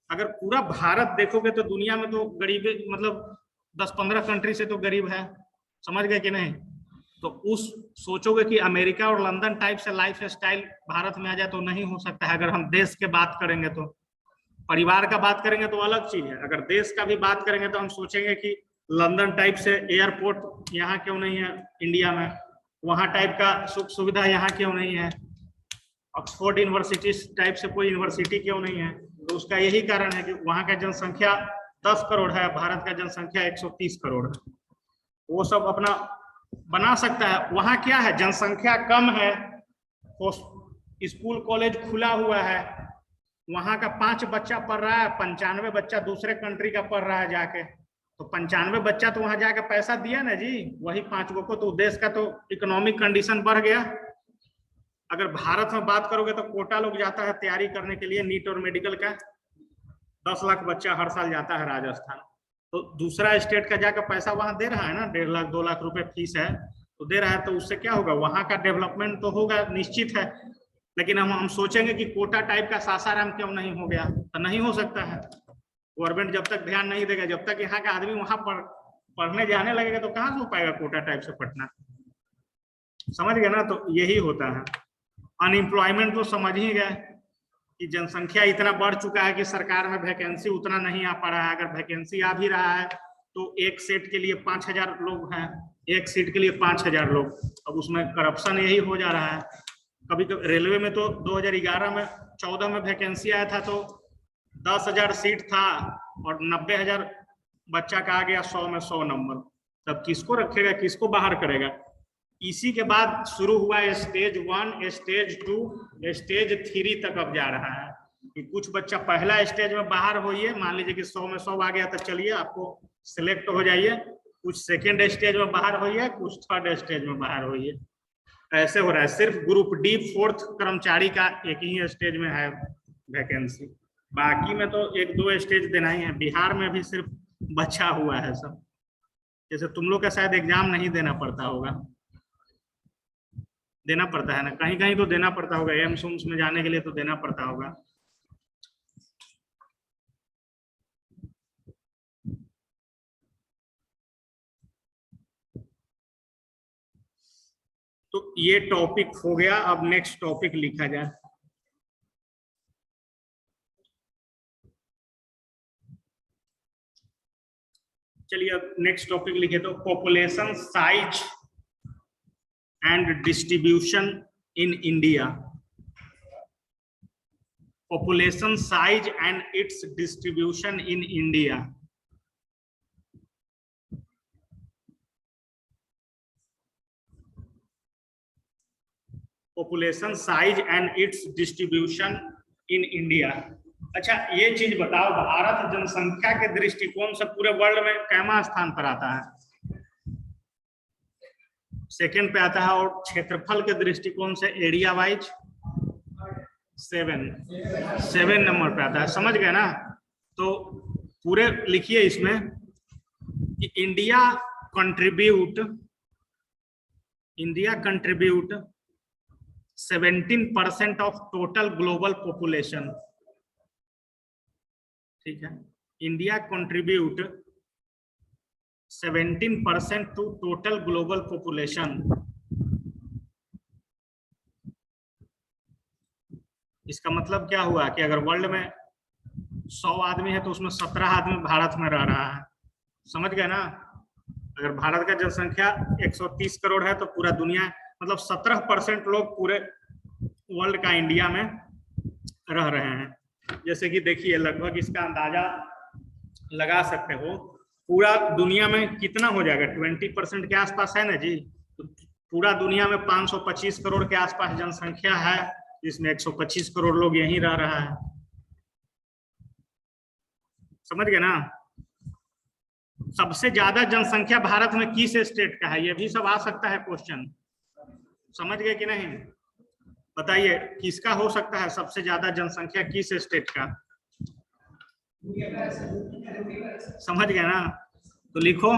अगर पूरा भारत देखोगे तो दुनिया में तो गरीबी मतलब 10-15 कंट्री से तो गरीब है, समझ गए कि नहीं। तो उस सोचोगे कि अमेरिका और लंदन टाइप से लाइफ स्टाइल भारत में आ जाए तो नहीं हो सकता है। अगर हम देश के बात करेंगे तो, परिवार का बात करेंगे तो अलग चीज है, अगर देश का भी बात करेंगे तो हम सोचेंगे कि लंदन टाइप से एयरपोर्ट यहाँ क्यों नहीं है इंडिया में, वहां टाइप का सुख सुविधा यहाँ क्यों नहीं है, ऑक्सफोर्ड यूनिवर्सिटी टाइप से कोई यूनिवर्सिटी क्यों नहीं है। तो उसका यही कारण है कि वहां का जनसंख्या 10 करोड़ है, भारत का जनसंख्या 130 करोड़ है। वो सब अपना बना सकता है। वहां क्या है, जनसंख्या कम है, स्कूल कॉलेज खुला हुआ है, वहां का 5 बच्चा पढ़ रहा है, 95 बच्चा दूसरे कंट्री का पढ़ रहा है जाके, तो 95 बच्चा तो वहां जाके पैसा दिया ना जी, वही 5 को, तो देश का तो इकोनॉमिक कंडीशन बढ़ गया। अगर भारत में बात करोगे तो कोटा लोग जाता है तैयारी करने के लिए नीट और मेडिकल का, 10 लाख बच्चा हर साल जाता है राजस्थान, तो दूसरा स्टेट का जाकर पैसा वहां दे रहा है ना, 1.5 लाख 2 लाख रुपए फीस है तो दे रहा है, तो उससे क्या होगा, वहां का डेवलपमेंट तो होगा निश्चित है। लेकिन हम सोचेंगे कि कोटा टाइप का सासाराम क्यों नहीं हो गया, तो नहीं हो सकता है। गवर्नमेंट जब तक ध्यान नहीं देगा, जब तक यहाँ का आदमी वहां पढ़ने जाने लगेगा तो कहाँ से हो पाएगा कोटा टाइप से पढ़ना, समझ गए ना। तो यही होता है। अनएम्प्लॉयमेंट तो समझ ही गए कि जनसंख्या इतना बढ़ चुका है कि सरकार में वैकेंसी उतना नहीं आ पा रहा है। अगर वैकेंसी आ भी रहा है तो एक सीट के लिए 5000 लोग हैं, एक सीट के लिए 5000 लोग। अब उसमें करप्शन यही हो जा रहा है। कभी कभी रेलवे में तो 2011 में 14 में वैकेंसी आया था तो 10,000 सीट था और 90,000 बच्चा का आ गया 100 में 100 नंबर, तब किसको रखेगा, किसको बाहर करेगा। इसी के बाद शुरू हुआ स्टेज 1, स्टेज 2, स्टेज 3 तक अब जा रहा है कि कुछ बच्चा पहला स्टेज में बाहर होइए, मान लीजिए कि 100 में 100 आ गया तो चलिए आपको सिलेक्ट हो जाइए, कुछ सेकेंड स्टेज में बाहर होइए, कुछ थर्ड स्टेज में बाहर होइए, ऐसे हो रहा है। सिर्फ ग्रुप डी 4th कर्मचारी का एक ही स्टेज में है वैकेंसी, बाकी में तो 1-2 स्टेज देना ही है। बिहार में भी सिर्फ बचा हुआ है सब, जैसे तुम लोग का शायद एग्जाम नहीं देना पड़ता होगा, देना पड़ता है ना, कहीं कहीं तो देना पड़ता होगा, एम्स उम्स में जाने के लिए तो देना पड़ता होगा। तो ये टॉपिक हो गया, अब नेक्स्ट टॉपिक लिखा जाए। चलिए अब नेक्स्ट टॉपिक लिखे तो population size and distribution in India. Population size and it's distribution in India. Population size and it's distribution in India. अच्छा ये चीज बताओ, भारत जनसंख्या के दृष्टिकोण से पूरे वर्ल्ड में कैमा स्थान पर आता है? सेकंड पे आता है। और क्षेत्रफल के दृष्टिकोण से एरिया वाइज 7 नंबर पे आता है। समझ गए ना? तो पूरे लिखिए इसमें कि India contribute 17% of total global population. ठीक है, India contribute 17% to total global population. इसका मतलब क्या हुआ कि अगर वर्ल्ड में 100 आदमी है तो उसमें 17 आदमी भारत में रह रहा है। समझ गए ना? अगर भारत का जनसंख्या 130 करोड़ है तो पूरा दुनिया मतलब 17% लोग पूरे वर्ल्ड का इंडिया में रह रहे हैं। जैसे कि देखिए लगभग इसका अंदाजा लगा सकते हो, पूरा दुनिया में कितना हो जाएगा? 20% के आसपास है ना जी। तो पूरा दुनिया में 525 करोड़ के आसपास जनसंख्या है, जिसमें 125 करोड़ लोग यहीं रह रहा है। समझ गए ना? सबसे ज्यादा जनसंख्या भारत में किस स्टेट का है? ये भी सब आ सकता है क्वेश्चन। समझ गए कि नहीं? बताइए किसका हो सकता है सबसे ज्यादा जनसंख्या किस स्टेट का? समझ गए ना? तो लिखो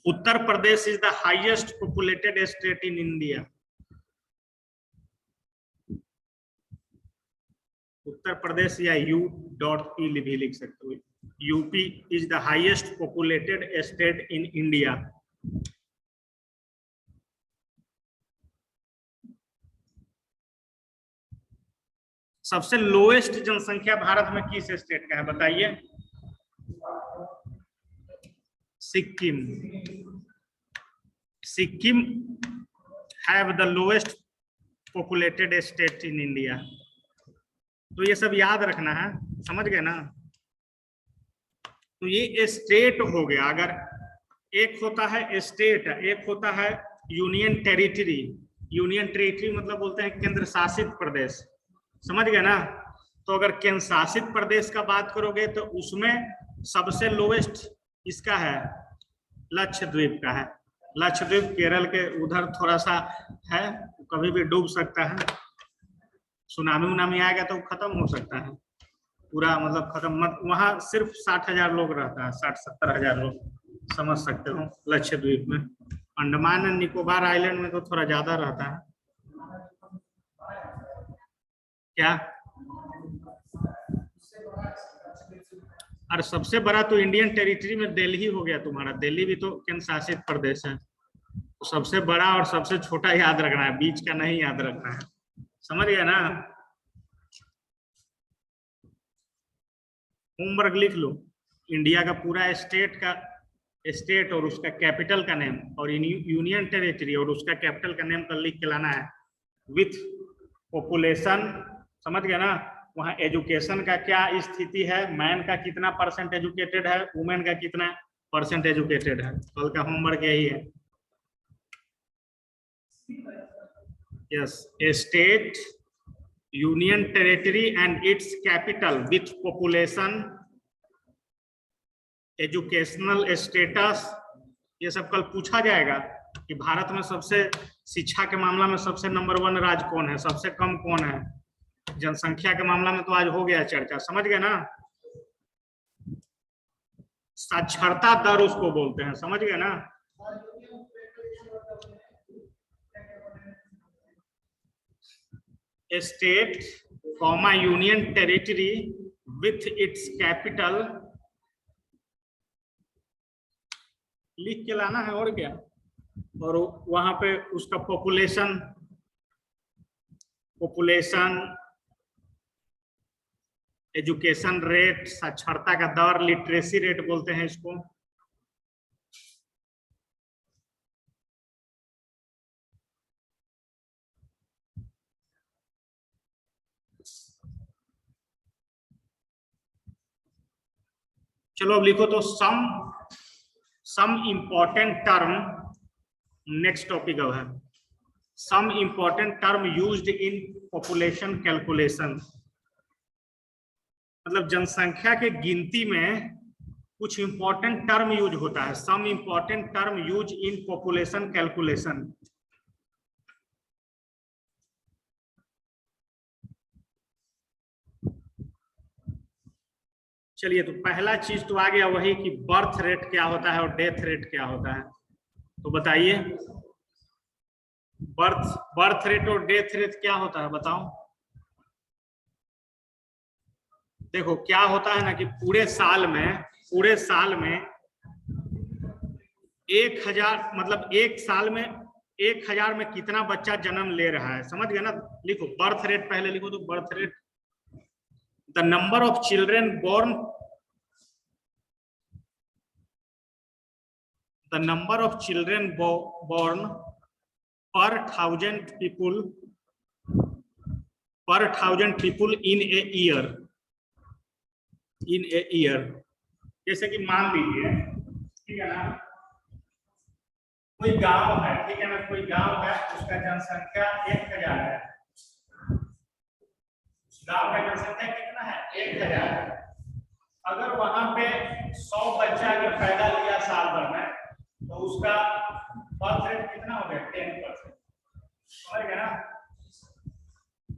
Uttar Pradesh is the highest populated state in India. Uttar Pradesh या U.P भी लिख सकते हो। UP is the highest populated state in India. सबसे लोएस्ट जनसंख्या भारत में किस स्टेट का है बताइए? Sikkim. Sikkim have the lowest populated state in India. तो ये सब याद रखना है। समझ गए ना? तो ये स्टेट हो गया। अगर एक होता है स्टेट, एक होता है यूनियन टेरिटरी। यूनियन टेरिटरी मतलब बोलते हैं केंद्र शासित प्रदेश। समझ गए ना? तो अगर केंद्र शासित प्रदेश का बात करोगे तो उसमें सबसे लोएस्ट इसका है लक्षद्वीप का है। लक्षद्वीप केरल के उधर थोड़ा सा है, कभी भी डूब सकता है। सुनामी उनामी आएगा तो खत्म हो सकता है पूरा, मतलब खत्म मत। वहां सिर्फ 60,000 लोग रहता है, 60-70 हजार लोग समझ सकते हो लक्षद्वीप में। अंडमान एंड निकोबार आइलैंड में तो थोड़ा ज्यादा रहता है। क्या? अरे सबसे बड़ा तो इंडियन टेरिटरी में दिल्ली हो गया तुम्हारा। दिल्ली भी तो केंद्र शासित प्रदेश है। तो सबसे बड़ा और सबसे छोटा याद रखना है, बीच का नहीं याद रखना है। समझ गया ना? होमवर्क लिख लो। इंडिया का पूरा स्टेट और उसका कैपिटल का नेम और यूनियन टेरिटरी और उसका कैपिटल का नेम कर लिख के लाना है विथ पॉपुलेशन। समझ गया ना? वहाँ एजुकेशन का क्या स्थिति है, मैन का कितना % एजुकेटेड है, वुमेन का कितना % एजुकेटेड है। कल का होमवर्क यही है। Yes, A state, union territory and it's capital with population, educational status. ये सब कल पूछा जाएगा कि भारत में सबसे शिक्षा के मामला में सबसे नंबर 1 राज्य कौन है, सबसे कम कौन है। जनसंख्या के मामला में तो आज हो गया चर्चा। समझ गए ना? साक्षरता दर उसको बोलते हैं। समझ गए ना? State comma union territory with its capital लिख के लाना है और क्या। और वहां पे उसका पॉपुलेशन एजुकेशन रेट, साक्षरता का दर, लिटरेसी रेट बोलते हैं इसको। चलो अब लिखो तो some important term. Next topic अब है some important term used in population calculation, मतलब जनसंख्या के गिनती में कुछ इंपॉर्टेंट टर्म यूज होता है। Some important term use in population calculation. चलिए, तो पहला चीज तो आ गया वही कि बर्थ रेट क्या होता है और डेथ रेट क्या होता है। तो बताइए, बर्थ रेट और डेथ रेट क्या होता है, बताओ। देखो क्या होता है ना कि पूरे साल में 1000, मतलब एक साल में 1000 में कितना बच्चा जन्म ले रहा है, समझ गए ना। लिखो बर्थ रेट, पहले लिखो तो birth rate, the number of children born, the number of children born per thousand people in a year, जैसे कि मान लीजिए, ठीक है ना, कोई गांव है, ठीक है ना, कोई गांव है, उसका जनसंख्या 1000 है। गांव का जनसंख्या कितना है, 1000 है। अगर वहां पे 100 बच्चा अगर पैदा लिया साल भर में, तो उसका बर्थ रेट कितना हो गया, 10%, समझ गए ना।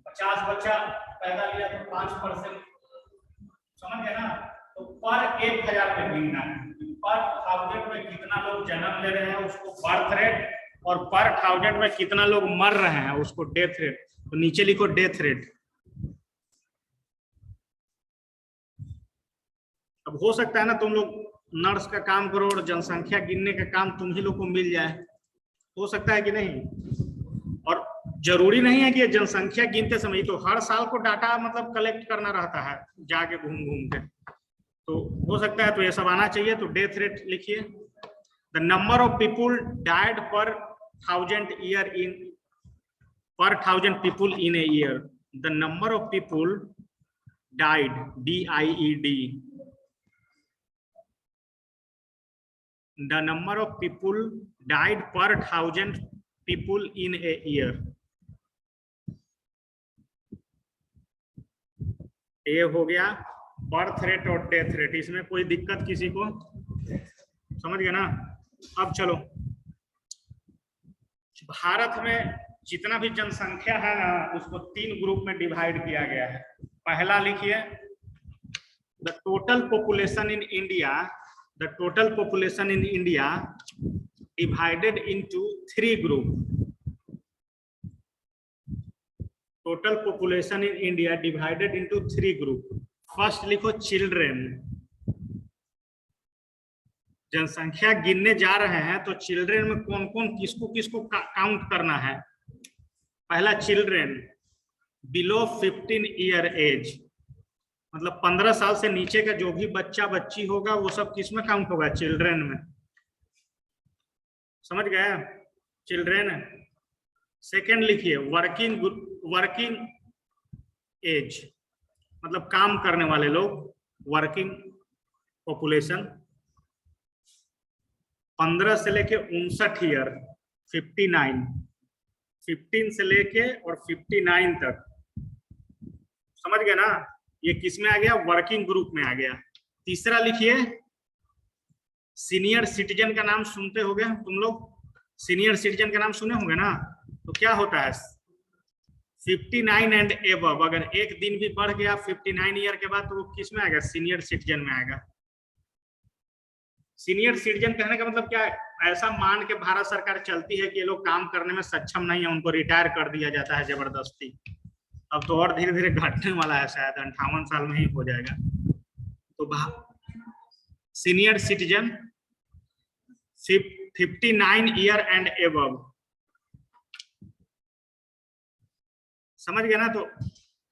50 बच्चा पैदा लिया तो 5%, समझ गए ना। तो पर 1000 में गिनना है, पर 1000 में कितना लोग जन्म ले रहे हैं उसको बर्थ रेट, और पर 1000 में कितना लोग मर रहे हैं उसको डेथ रेट। तो नीचे लिखो डेथ रेट। अब हो सकता है ना तुम लोग नर्स का काम करो और जनसंख्या गिनने का काम तुम ही लोग को मिल जाए, हो सकता है कि नहीं। और जरूरी नहीं है कि ये जनसंख्या गिनते समय, तो हर साल को डाटा मतलब कलेक्ट करना रहता है जाके घूम घूम के, तो हो सकता है तो ये सब आना चाहिए। तो डेथ रेट लिखिए, the number of people died पर 1000 people in a year, the number of people died, DIED, the number of people died per 1000 people in a year। ये हो गया बर्थ रेट और डेथ रेट। इसमें कोई दिक्कत किसी को, समझ गए ना। अब चलो, भारत में जितना भी जनसंख्या है ना उसको 3 ग्रुप में डिवाइड किया गया है। पहला लिखिए, the total population in India, the total population in India divided into 3 group। total population in India divided into 3 group। First लिखो चिल्ड्रेन। जनसंख्या गिनने जा रहे हैं तो चिल्ड्रेन में कौन कौन किसको किसको काउंट करना है। पहला चिल्ड्रेन बिलो 15 ईयर एज, मतलब 15 साल से नीचे का जो भी बच्चा बच्ची होगा वो सब किस में काउंट होगा, चिल्ड्रेन में, समझ गए, चिल्ड्रेन। सेकेंड लिखिए वर्किंग एज, मतलब काम करने वाले लोग, वर्किंग पॉपुलेशन। 15 से लेके 59 ईयर, 59, 15 से लेके और 59 तक, समझ गए ना। ये किस में आ गया, वर्किंग ग्रुप में आ गया। तीसरा लिखिए सीनियर सिटीजन का नाम सुनते होंगे तुम लोग, सीनियर सिटीजन का नाम सुने होंगे ना। तो क्या होता है 59 एंड एबव, अगर एक दिन भी बढ़ गया 59 ईयर के बाद तो वो किस में आएगा, सीनियर सिटीजन में आएगा। सीनियर सिटीजन कहने का मतलब क्या है, ऐसा मान के भारत सरकार चलती है कि ये लोग काम करने में सक्षम नहीं है, उनको रिटायर कर दिया जाता है जबरदस्ती। अब तो और धीरे धीरे घटने वाला है, शायद 58 साल में ही हो जाएगा। तो senior citizen 59 year and above, समझ गए ना। तो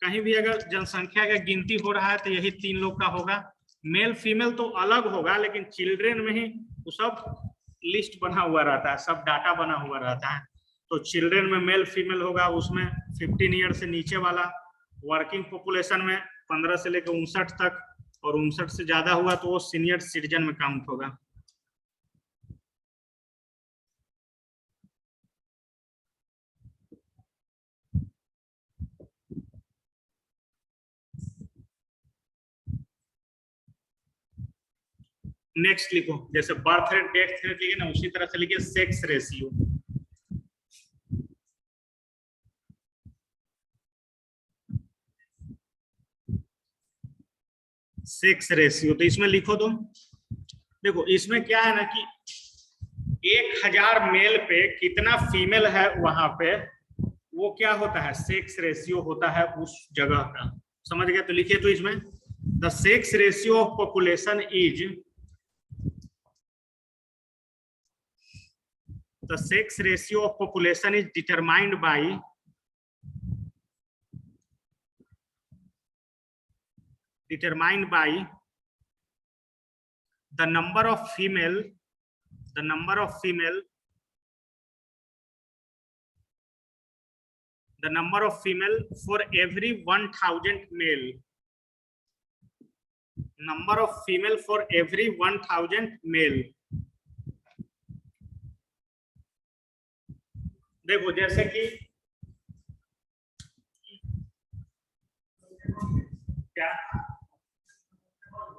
कहीं भी अगर जनसंख्या का गिनती हो रहा है तो यही 3 लोग का होगा। मेल फीमेल तो अलग होगा, लेकिन चिल्ड्रेन में ही वो सब लिस्ट बना हुआ रहता है, सब डाटा बना हुआ रहता है। तो चिल्ड्रेन में मेल फीमेल होगा, उसमें 15 ईयर से नीचे वाला। वर्किंग पॉपुलेशन में 15 से लेकर 59 तक, और 59 से ज्यादा हुआ तो वो सीनियर सिटीजन में काउंट होगा। नेक्स्ट लिखो, जैसे बर्थ रेट डेथ रेट लिखे ना, उसी तरह से लिखिए सेक्स रेशियो। सेक्स रेशियो तो इसमें लिखो तुम। देखो इसमें क्या है ना कि 1000 मेल पे कितना फीमेल है वहां पे, वो क्या होता है, सेक्स रेशियो होता है उस जगह का। समझ गए? तो लिखिए तो इसमें the sex ratio of population is, the sex ratio of population is determined by the number of female for every 1000 male, number of female for every 1000 male। देखो जैसे कि क्या,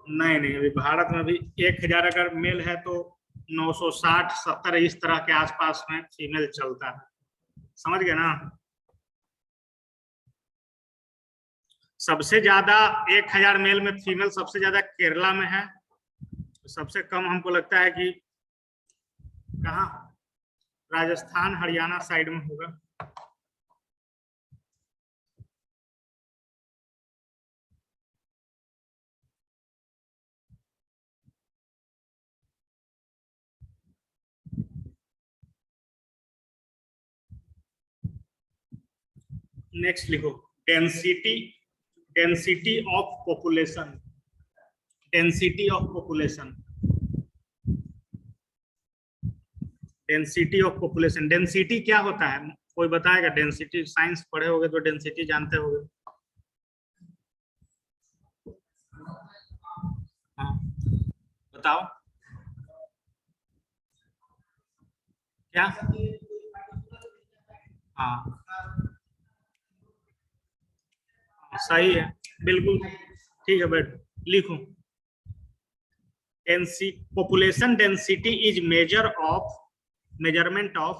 नहीं अभी भारत में भी 1000 अगर मेल है तो 960-70 इस तरह के आसपास में फीमेल चलता है। समझ गए ना? सबसे ज्यादा 1000 मेल में फीमेल सबसे ज्यादा केरला में है, सबसे कम हमको लगता है कि कहाँ, राजस्थान हरियाणा साइड में होगा। नेक्स्ट लिखो density of population. Density of population, density of population. Density क्या होता है, कोई बताएगा? डेंसिटी साइंस पढ़े होगे तो डेंसिटी जानते होगे। हाँ बताओ क्या। हाँ सही है, बिल्कुल ठीक है। बैठ लिखो population density is measurement of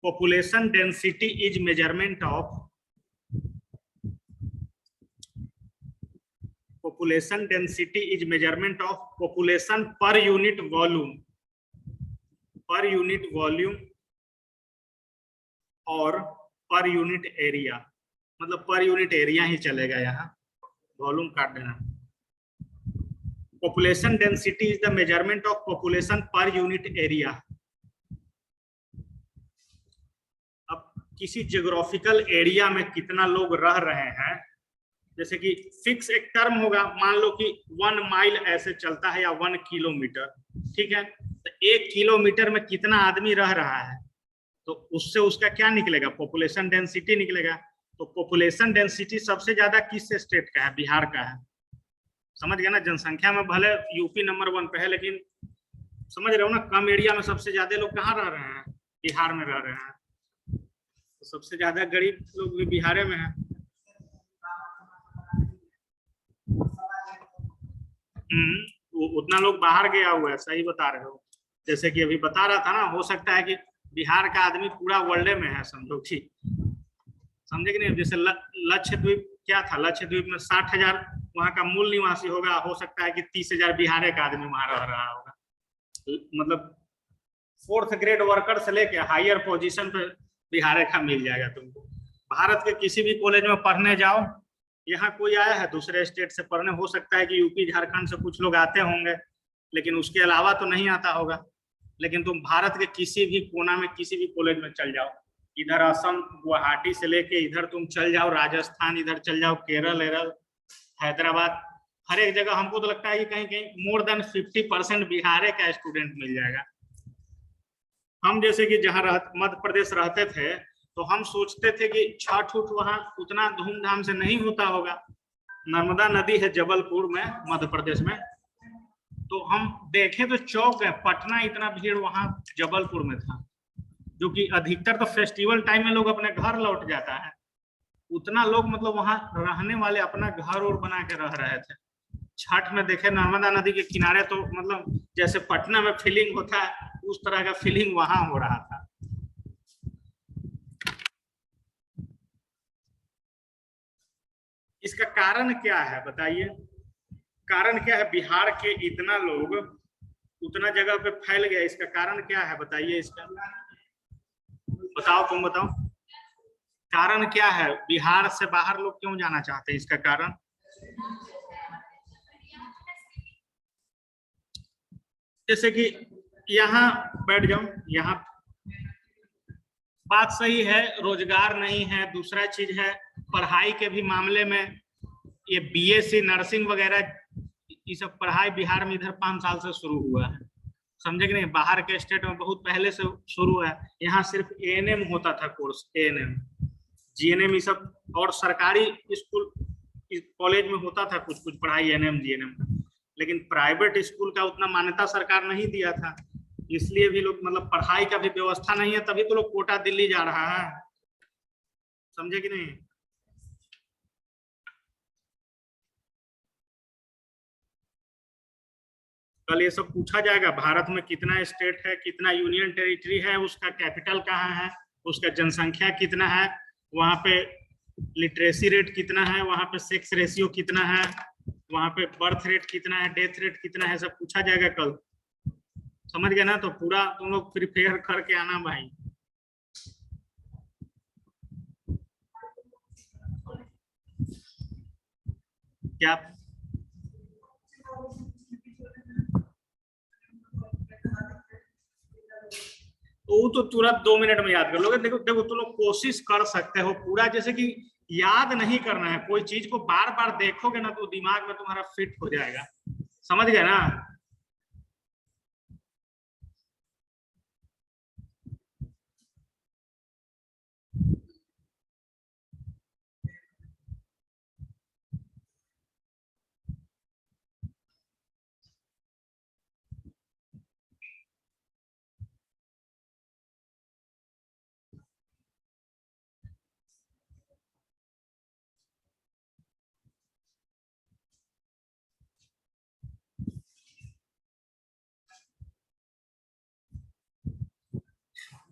population density is measurement of population density is measurement of population per unit volume और पर यूनिट एरिया, मतलब पर यूनिट एरिया ही चलेगा, यहाँ वॉल्यूम काट देना। Population density is the measurement of population per unit area. अब किसी geographical area में कितना लोग रह रहे हैं, जैसे कि फिक्स एक टर्म होगा, मान लो कि 1 माइल ऐसे चलता है या 1 किलोमीटर, ठीक है, तो 1 किलोमीटर में कितना आदमी रह रहा है, तो उससे उसका क्या निकलेगा, पॉपुलेशन डेंसिटी निकलेगा। तो पॉपुलेशन डेंसिटी सबसे ज्यादा किस स्टेट का है, बिहार का है। समझ गया ना? जनसंख्या में भले यूपी नंबर 1 पे है, लेकिन समझ रहे हो ना, कम एरिया में सबसे ज्यादा लोग कहाँ रह रहे हैं, बिहार में रह रहे हैं। तो सबसे ज्यादा गरीब लोग भी बिहार में है। उतना लोग बाहर गया हुआ है, सही बता रहे हो। जैसे कि अभी बता रहा था ना, हो सकता है कि बिहार का आदमी पूरा वर्ल्ड में है, समझो कि, समझे कि नहीं। जैसे लक्षद्वीप क्या था, लक्षद्वीप में 60,000 वहां का मूल निवासी होगा, हो सकता है कि 30,000 बिहार का आदमी वहां रह रहा होगा। मतलब 4th ग्रेड वर्कर से लेके हायर पोजीशन पे बिहार का मिल जाएगा तुमको। भारत के किसी भी कॉलेज में पढ़ने जाओ, यहाँ कोई आया है दूसरे स्टेट से पढ़ने, हो सकता है कि यूपी झारखंड से कुछ लोग आते होंगे, लेकिन उसके अलावा तो नहीं आता होगा। लेकिन तुम भारत के किसी भी कोना में किसी भी कॉलेज में चल जाओ, इधर असम गुवाहाटी से लेके इधर तुम चल जाओ राजस्थान, इधर चल जाओ केरल हैदराबाद, हर एक जगह हमको तो लगता है कि कहीं कहीं मोर देन 50% बिहार का स्टूडेंट मिल जाएगा। हम जैसे कि जहाँ मध्य प्रदेश रहते थे, तो हम सोचते थे कि छठ उठ वहाँ उतना धूमधाम से नहीं होता होगा। नर्मदा नदी है जबलपुर में, मध्य प्रदेश में, तो हम देखे तो चौक है, पटना इतना भीड़ वहां जबलपुर में था, जो कि अधिकतर तो फेस्टिवल टाइम में लोग अपने घर लौट जाता है। उतना लोग मतलब वहां रहने वाले अपना घर और बना के रह रहे थे। छठ में देखे नर्मदा नदी के किनारे, तो मतलब जैसे पटना में फीलिंग होता है उस तरह का फीलिंग वहां हो रहा था। इसका कारण क्या है बताइए, कारण क्या है? बिहार के इतना लोग उतना जगह पे फैल गया, इसका कारण क्या है बताइए? इसका बताओ, तुम बताओ कारण क्या है? बिहार से बाहर लोग क्यों जाना चाहते हैं? इसका कारण जैसे कि यहाँ बैठ जाओ, यहाँ बात सही है, रोजगार नहीं है। दूसरा चीज है पढ़ाई के भी मामले में, ये बीएससी नर्सिंग वगैरह ये सब पढ़ाई बिहार में इधर 5 साल से शुरू हुआ है, समझे कि नहीं? बाहर के स्टेट में बहुत पहले से शुरू है। यहाँ सिर्फ एएनएम होता था कोर्स, एएनएम जीएनएम ये सब, और सरकारी स्कूल कॉलेज में होता था कुछ कुछ पढ़ाई एएनएम जीएनएम, लेकिन प्राइवेट स्कूल का उतना मान्यता सरकार नहीं दिया था, इसलिए भी लोग मतलब पढ़ाई का भी व्यवस्था नहीं है, तभी तो लोग कोटा दिल्ली जा रहा है, समझे कि नहीं? कल ये सब पूछा जाएगा, भारत में कितना स्टेट है, कितना यूनियन टेरिटरी है, उसका कैपिटल कहाँ है, उसका जनसंख्या कितना है, वहां पे लिटरेसी रेट कितना है, वहां पे सेक्स रेशियो कितना है, वहां पे बर्थ रेट कितना है, डेथ रेट कितना है, सब पूछा जाएगा कल, समझ गए ना? तो पूरा तुम लोग प्रिपेयर करके आना भाई। क्या वो तो तुरंत 2 मिनट में याद कर लोगे। देखो देखो, तुम लोग कोशिश कर सकते हो पूरा, जैसे कि याद नहीं करना है, कोई चीज को बार बार देखोगे ना तो दिमाग में तुम्हारा फिट हो जाएगा, समझ गए ना?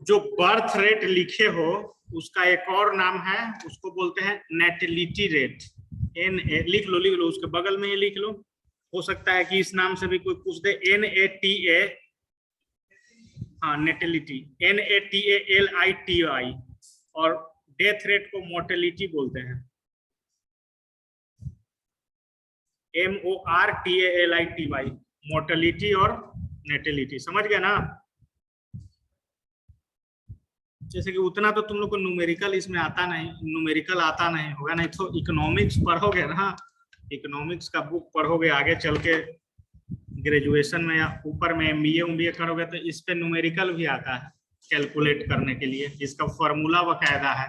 जो बर्थ रेट लिखे हो उसका एक और नाम है, उसको बोलते हैं नेटिलिटी रेट। एन ए लिख लो, उसके बगल में ये लिख लो, हो सकता है कि इस नाम से भी कोई पूछ दे। NATA, हाँ नेटिलिटी, NATALITI, और डेथ रेट को मोर्टेलिटी बोलते हैं, MORTALITY, मोर्टेलिटी और नेटिलिटी, समझ गया ना? जैसे कि उतना तो तुम लोग को न्यूमेरिकल इसमें आता नहीं, न्यूमेरिकल आता नहीं होगा, नहीं तो इकोनॉमिक्स पढ़ोगे ना, इकोनॉमिक्स का बुक पढ़ोगे आगे चल के ग्रेजुएशन में या ऊपर में MBA करोगे तो इस पे न्यूमेरिकल भी आता है कैलकुलेट करने के लिए, इसका फॉर्मूला बकायदा है,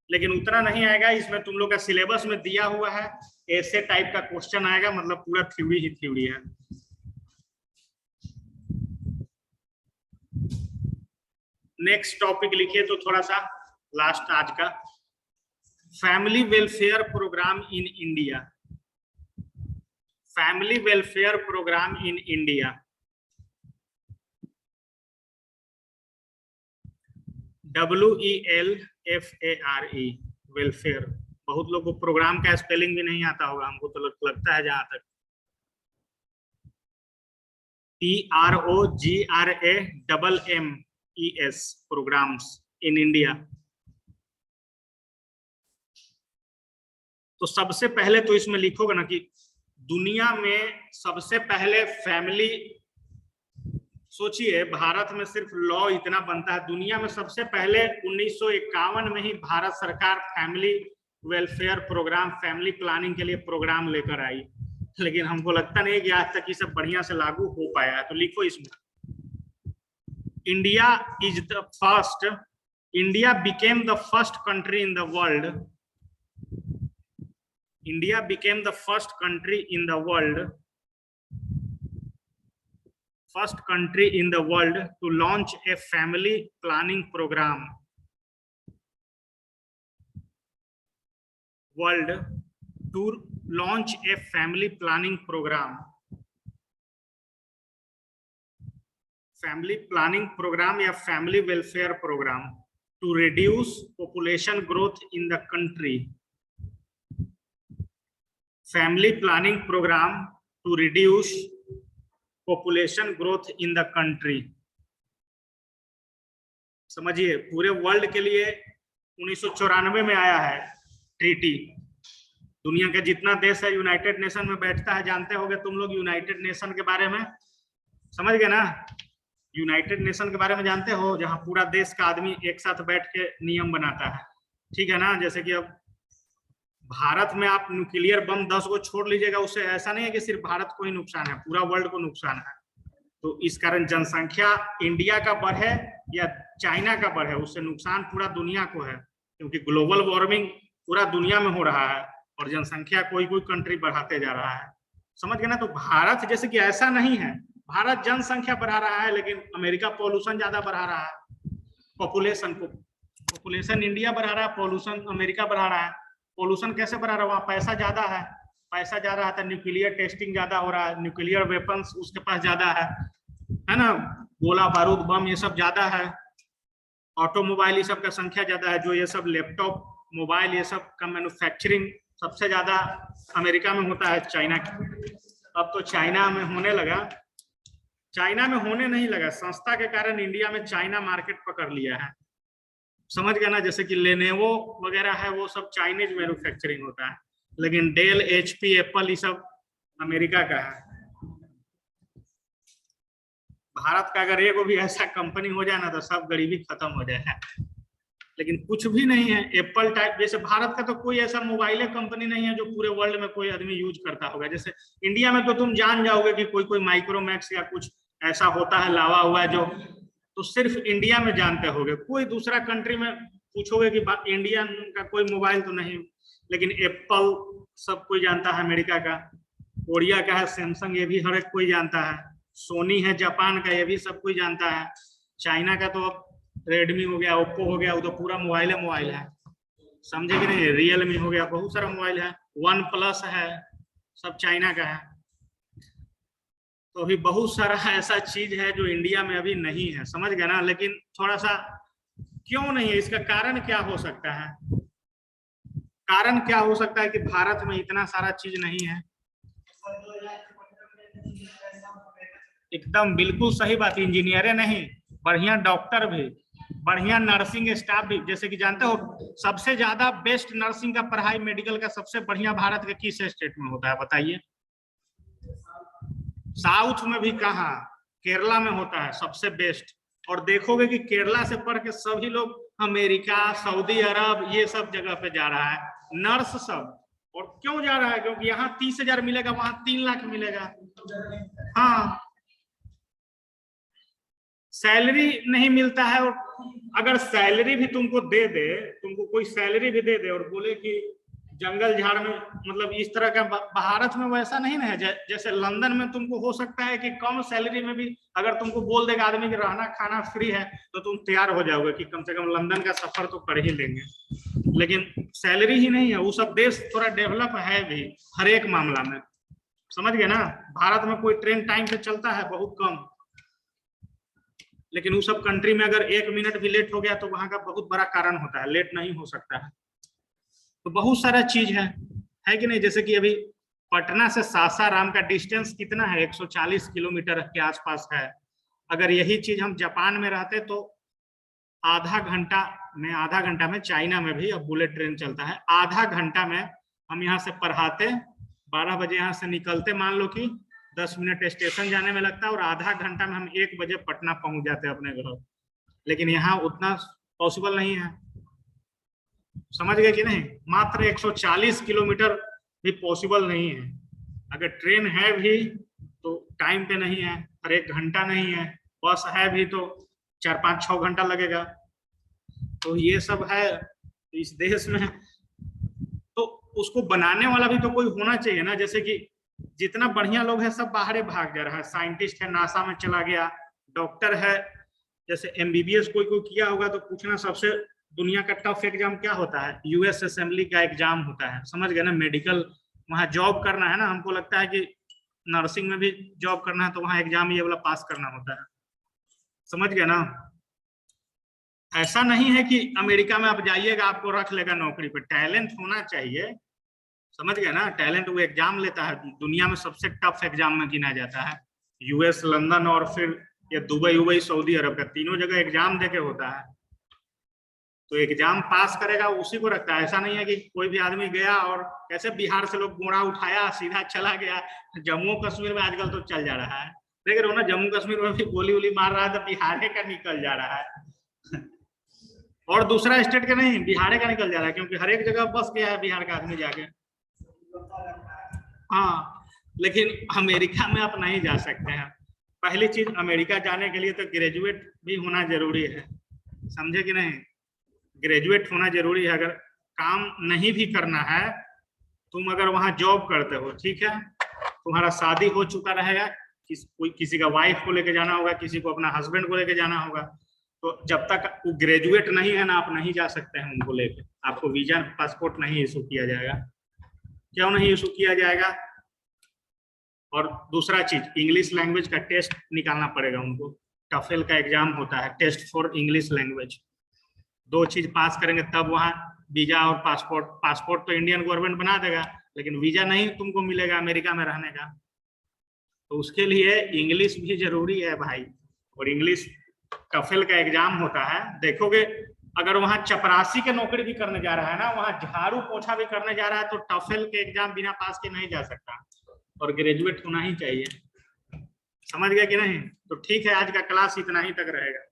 लेकिन उतना नहीं आएगा। इसमें तुम लोग का सिलेबस में दिया हुआ है, ऐसे टाइप का क्वेश्चन आएगा, मतलब पूरा थ्योरी ही थ्योरी है। नेक्स्ट टॉपिक लिखिए तो थोड़ा सा लास्ट आज का, family welfare programme in India, family welfare programme in India, WELFARE, welfare. बहुत लोगों को प्रोग्राम का स्पेलिंग भी नहीं आता होगा, हमको तो लगता है जहां तक PROGRAMMES, प्रोग्राम्स इन इंडिया। तो सबसे पहले तो इसमें लिखोगे ना कि दुनिया में सबसे पहले फैमिली, सोचिए भारत में सिर्फ लॉ इतना बनता है, दुनिया में सबसे पहले 1951 में ही भारत सरकार family welfare programme, family planning के लिए प्रोग्राम लेकर आई, लेकिन हमको लगता नहीं कि आज तक ये सब बढ़िया से लागू हो पाया है। तो लिखो इसमें, India is the first, India became the first country in the world, India became the first country in the world to launch a family planning program, world to launch a family planning programme, family planning programme या family welfare programme to reduce population growth in the country, family planning programme to reduce population growth in the country. समझिए, पूरे world के लिए 1994 में आया है treaty. दुनिया के जितना देश है यूनाइटेड नेशन में बैठता है, जानते होगे तुम लोग यूनाइटेड नेशन के बारे में, समझ गए ना? यूनाइटेड नेशन के बारे में जानते हो, जहां पूरा देश का आदमी एक साथ बैठ के नियम बनाता है, ठीक है ना? जैसे कि अब भारत में आप न्यूक्लियर बम 10 को छोड़ लीजिएगा, उससे ऐसा नहीं है कि सिर्फ भारत को ही नुकसान है, पूरा वर्ल्ड को नुकसान है। तो इस कारण जनसंख्या इंडिया का बढ़े या चाइना का बढ़े, उससे नुकसान पूरा दुनिया को है, क्योंकि ग्लोबल वार्मिंग पूरा दुनिया में हो रहा है और जनसंख्या कोई कोई कंट्री बढ़ाते जा रहा है, समझ गए ना? तो भारत जैसे कि ऐसा नहीं है, भारत जनसंख्या बढ़ा रहा है लेकिन अमेरिका पॉल्यूशन ज्यादा बढ़ा रहा है, पॉपुलेशन इंडिया बढ़ा रहा है, पॉल्यूशन अमेरिका बढ़ा रहा है। पॉल्यूशन कैसे बढ़ा रहा है? वहां पैसा ज्यादा है, पैसा जा रहा है तो न्यूक्लियर टेस्टिंग ज्यादा हो रहा है, न्यूक्लियर वेपन्स उसके पास ज्यादा है ना? गोला बारूद बम ये सब ज्यादा है, ऑटोमोबाइल ये सब का संख्या ज्यादा है, जो ये सब लैपटॉप मोबाइल ये सब का मैन्युफैक्चरिंग सबसे ज्यादा अमेरिका में होता है, चाइना। अब तो चाइना में होने लगा, चाइना में होने नहीं लगा, संस्था के कारण इंडिया में चाइना मार्केट पकड़ लिया है, समझ गए ना? जैसे कि लेनेवो वगैरह है, वो सब चाइनीज मैन्युफैक्चरिंग होता है, लेकिन डेल एचपी एप्पल ये सब अमेरिका का है। भारत का अगर एक भी ऐसा कंपनी हो जाए ना तो सब गरीबी खत्म हो जाए, लेकिन कुछ भी नहीं है। एप्पल टाइप, जैसे भारत का तो कोई ऐसा मोबाइल कंपनी नहीं है जो पूरे वर्ल्ड में कोई आदमी यूज करता होगा। जैसे इंडिया में तो तुम जान जाओगे कि कोई कोई माइक्रोमैक्स या कुछ ऐसा होता है लावा हुआ है, जो तो सिर्फ इंडिया में जानते होगे, कोई दूसरा कंट्री में पूछोगे कि इंडियन का कोई मोबाइल तो नहीं। लेकिन एप्पल सब कोई जानता है, अमेरिका का, कोरिया का है सैमसंग, ये भी हर एक कोई जानता है, सोनी है जापान का, ये भी सब कोई जानता है। चाइना का तो अब रेडमी हो गया, ओप्पो हो गया, वो तो पूरा मोबाइल है, समझे कि नहीं? रियलमी हो गया, बहुत सारा मोबाइल है, वन प्लस है, सब चाइना का है। तो अभी बहुत सारा ऐसा चीज है जो इंडिया में अभी नहीं है, समझ गए ना? लेकिन थोड़ा सा क्यों नहीं है, इसका कारण क्या हो सकता है? कारण क्या हो सकता है कि भारत में इतना सारा चीज नहीं है? एकदम बिल्कुल सही बात, इंजीनियर नहीं, बढ़िया डॉक्टर भी, बढ़िया नर्सिंग स्टाफ भी। जैसे कि जानते हो सबसे ज्यादा बेस्ट नर्सिंग का पढ़ाई मेडिकल का सबसे बढ़िया भारत के किस स्टेट में होता है बताइए? साउथ में भी कहा, केरला में होता है सबसे बेस्ट। और देखोगे कि केरला से पढ़ के सभी लोग अमेरिका, सऊदी अरब ये सब जगह पे जा रहा है नर्स सब। और क्यों जा रहा है? क्योंकि यहाँ 30,000 मिलेगा, वहां 3 लाख मिलेगा। हाँ, सैलरी नहीं मिलता है। और अगर सैलरी भी तुमको दे दे, तुमको कोई सैलरी भी दे दे और बोले कि जंगल झाड़ में, मतलब इस तरह का, भारत में वैसा नहीं ना है। जैसे लंदन में तुमको हो सकता है कि कम सैलरी में भी अगर तुमको बोल देगा आदमी कि रहना खाना फ्री है, तो तुम तैयार हो जाओगे कि कम से कम लंदन का सफर तो कर ही लेंगे। लेकिन सैलरी ही नहीं है। वो सब देश थोड़ा डेवलप है भी हर एक मामला में, समझ गए ना? भारत में कोई ट्रेन टाइम पे चलता है बहुत कम, लेकिन वो सब कंट्री में अगर 1 मिनट भी लेट हो गया तो वहां का बहुत बड़ा कारण होता है, लेट नहीं हो सकता है। तो बहुत सारा चीज है कि नहीं? जैसे कि अभी पटना से सासाराम का डिस्टेंस कितना है? 140 किलोमीटर के आसपास है। अगर यही चीज हम जापान में रहते तो आधा घंटा में, चाइना में भी अब बुलेट ट्रेन चलता है, आधा घंटा में हम यहाँ से पढ़ाते, 12 बजे यहाँ से निकलते, मान लो कि 10 मिनट स्टेशन जाने में लगता है, और आधा घंटा में हम 1 बजे पटना पहुंच जाते हैं अपने घर। लेकिन यहाँ उतना पॉसिबल नहीं है, समझ गए कि नहीं? मात्र 140 किलोमीटर भी पॉसिबल नहीं है। अगर ट्रेन है भी तो टाइम पे नहीं है, हर 1 घंटा नहीं है, बस है भी तो 4-5-6 घंटा लगेगा। तो ये सब है इस देश में। तो उसको बनाने वाला भी तो कोई होना चाहिए ना। जैसे कि जितना बढ़िया लोग है सब बाहर भाग जा रहा है, साइंटिस्ट है नासा में चला गया, डॉक्टर है, जैसे एमबीबीएस कोई किया होगा तो पूछना सबसे दुनिया का टफ एग्जाम क्या होता है? यूएस असेंबली का एग्जाम होता है, समझ गए ना? मेडिकल वहाँ जॉब करना है ना, हमको लगता है कि नर्सिंग में भी जॉब करना है तो वहाँ एग्जाम ये वाला पास करना होता है, समझ गए ना। ऐसा नहीं है कि अमेरिका में आप जाइएगा आपको रख लेगा नौकरी पे, टैलेंट होना चाहिए, समझ गए ना। टैलेंट वो एग्जाम लेता है, दुनिया में सबसे टफ एग्जाम में गिना जाता है, यूएस, लंदन और फिर ये दुबई सऊदी अरब का, तीनों जगह एग्जाम देके होता है। तो एग्जाम पास करेगा उसी को रखता है। ऐसा नहीं है कि कोई भी आदमी गया और कैसे बिहार से लोग घोड़ा उठाया सीधा चला गया, जम्मू कश्मीर में आजकल तो चल जा रहा है, देख रहे हो ना, जम्मू कश्मीर में भी गोली वोली मार रहा है तो बिहार का निकल जा रहा है और दूसरा स्टेट का नहीं, बिहार का निकल जा रहा है, क्योंकि हर एक जगह बस गया है बिहार का आदमी जाके। हाँ, लेकिन अमेरिका में आप नहीं जा सकते हैं। पहली चीज, अमेरिका जाने के लिए तो ग्रेजुएट भी होना जरूरी है, समझे कि नहीं। ग्रेजुएट होना जरूरी है। अगर काम नहीं भी करना है, तुम अगर वहां जॉब करते हो, ठीक है, तुम्हारा शादी हो चुका रहेगा, किसी का वाइफ को लेके जाना होगा, किसी को अपना हस्बैंड को लेके जाना होगा, तो जब तक वो ग्रेजुएट नहीं है ना, आप नहीं जा सकते हैं उनको लेके। आपको वीजा पासपोर्ट नहीं इशू किया जाएगा। क्यों नहीं इशू किया जाएगा? और दूसरा चीज, इंग्लिश लैंग्वेज का टेस्ट निकालना पड़ेगा उनको, टफेल का एग्जाम होता है, टेस्ट फॉर इंग्लिश लैंग्वेज। दो चीज पास करेंगे तब वहाँ वीजा और पासपोर्ट। पासपोर्ट तो इंडियन गवर्नमेंट बना देगा, लेकिन वीजा नहीं तुमको मिलेगा अमेरिका में रहने का। तो उसके लिए इंग्लिश भी जरूरी है भाई, और इंग्लिश टफेल का एग्जाम होता है। देखोगे अगर वहाँ चपरासी के नौकरी भी करने जा रहा है ना, वहाँ झाड़ू पोछा भी करने जा रहा है, तो टफेल के एग्जाम बिना पास के नहीं जा सकता, और ग्रेजुएट होना ही चाहिए। समझ गया कि नहीं? तो ठीक है, आज का क्लास इतना ही तक रहेगा।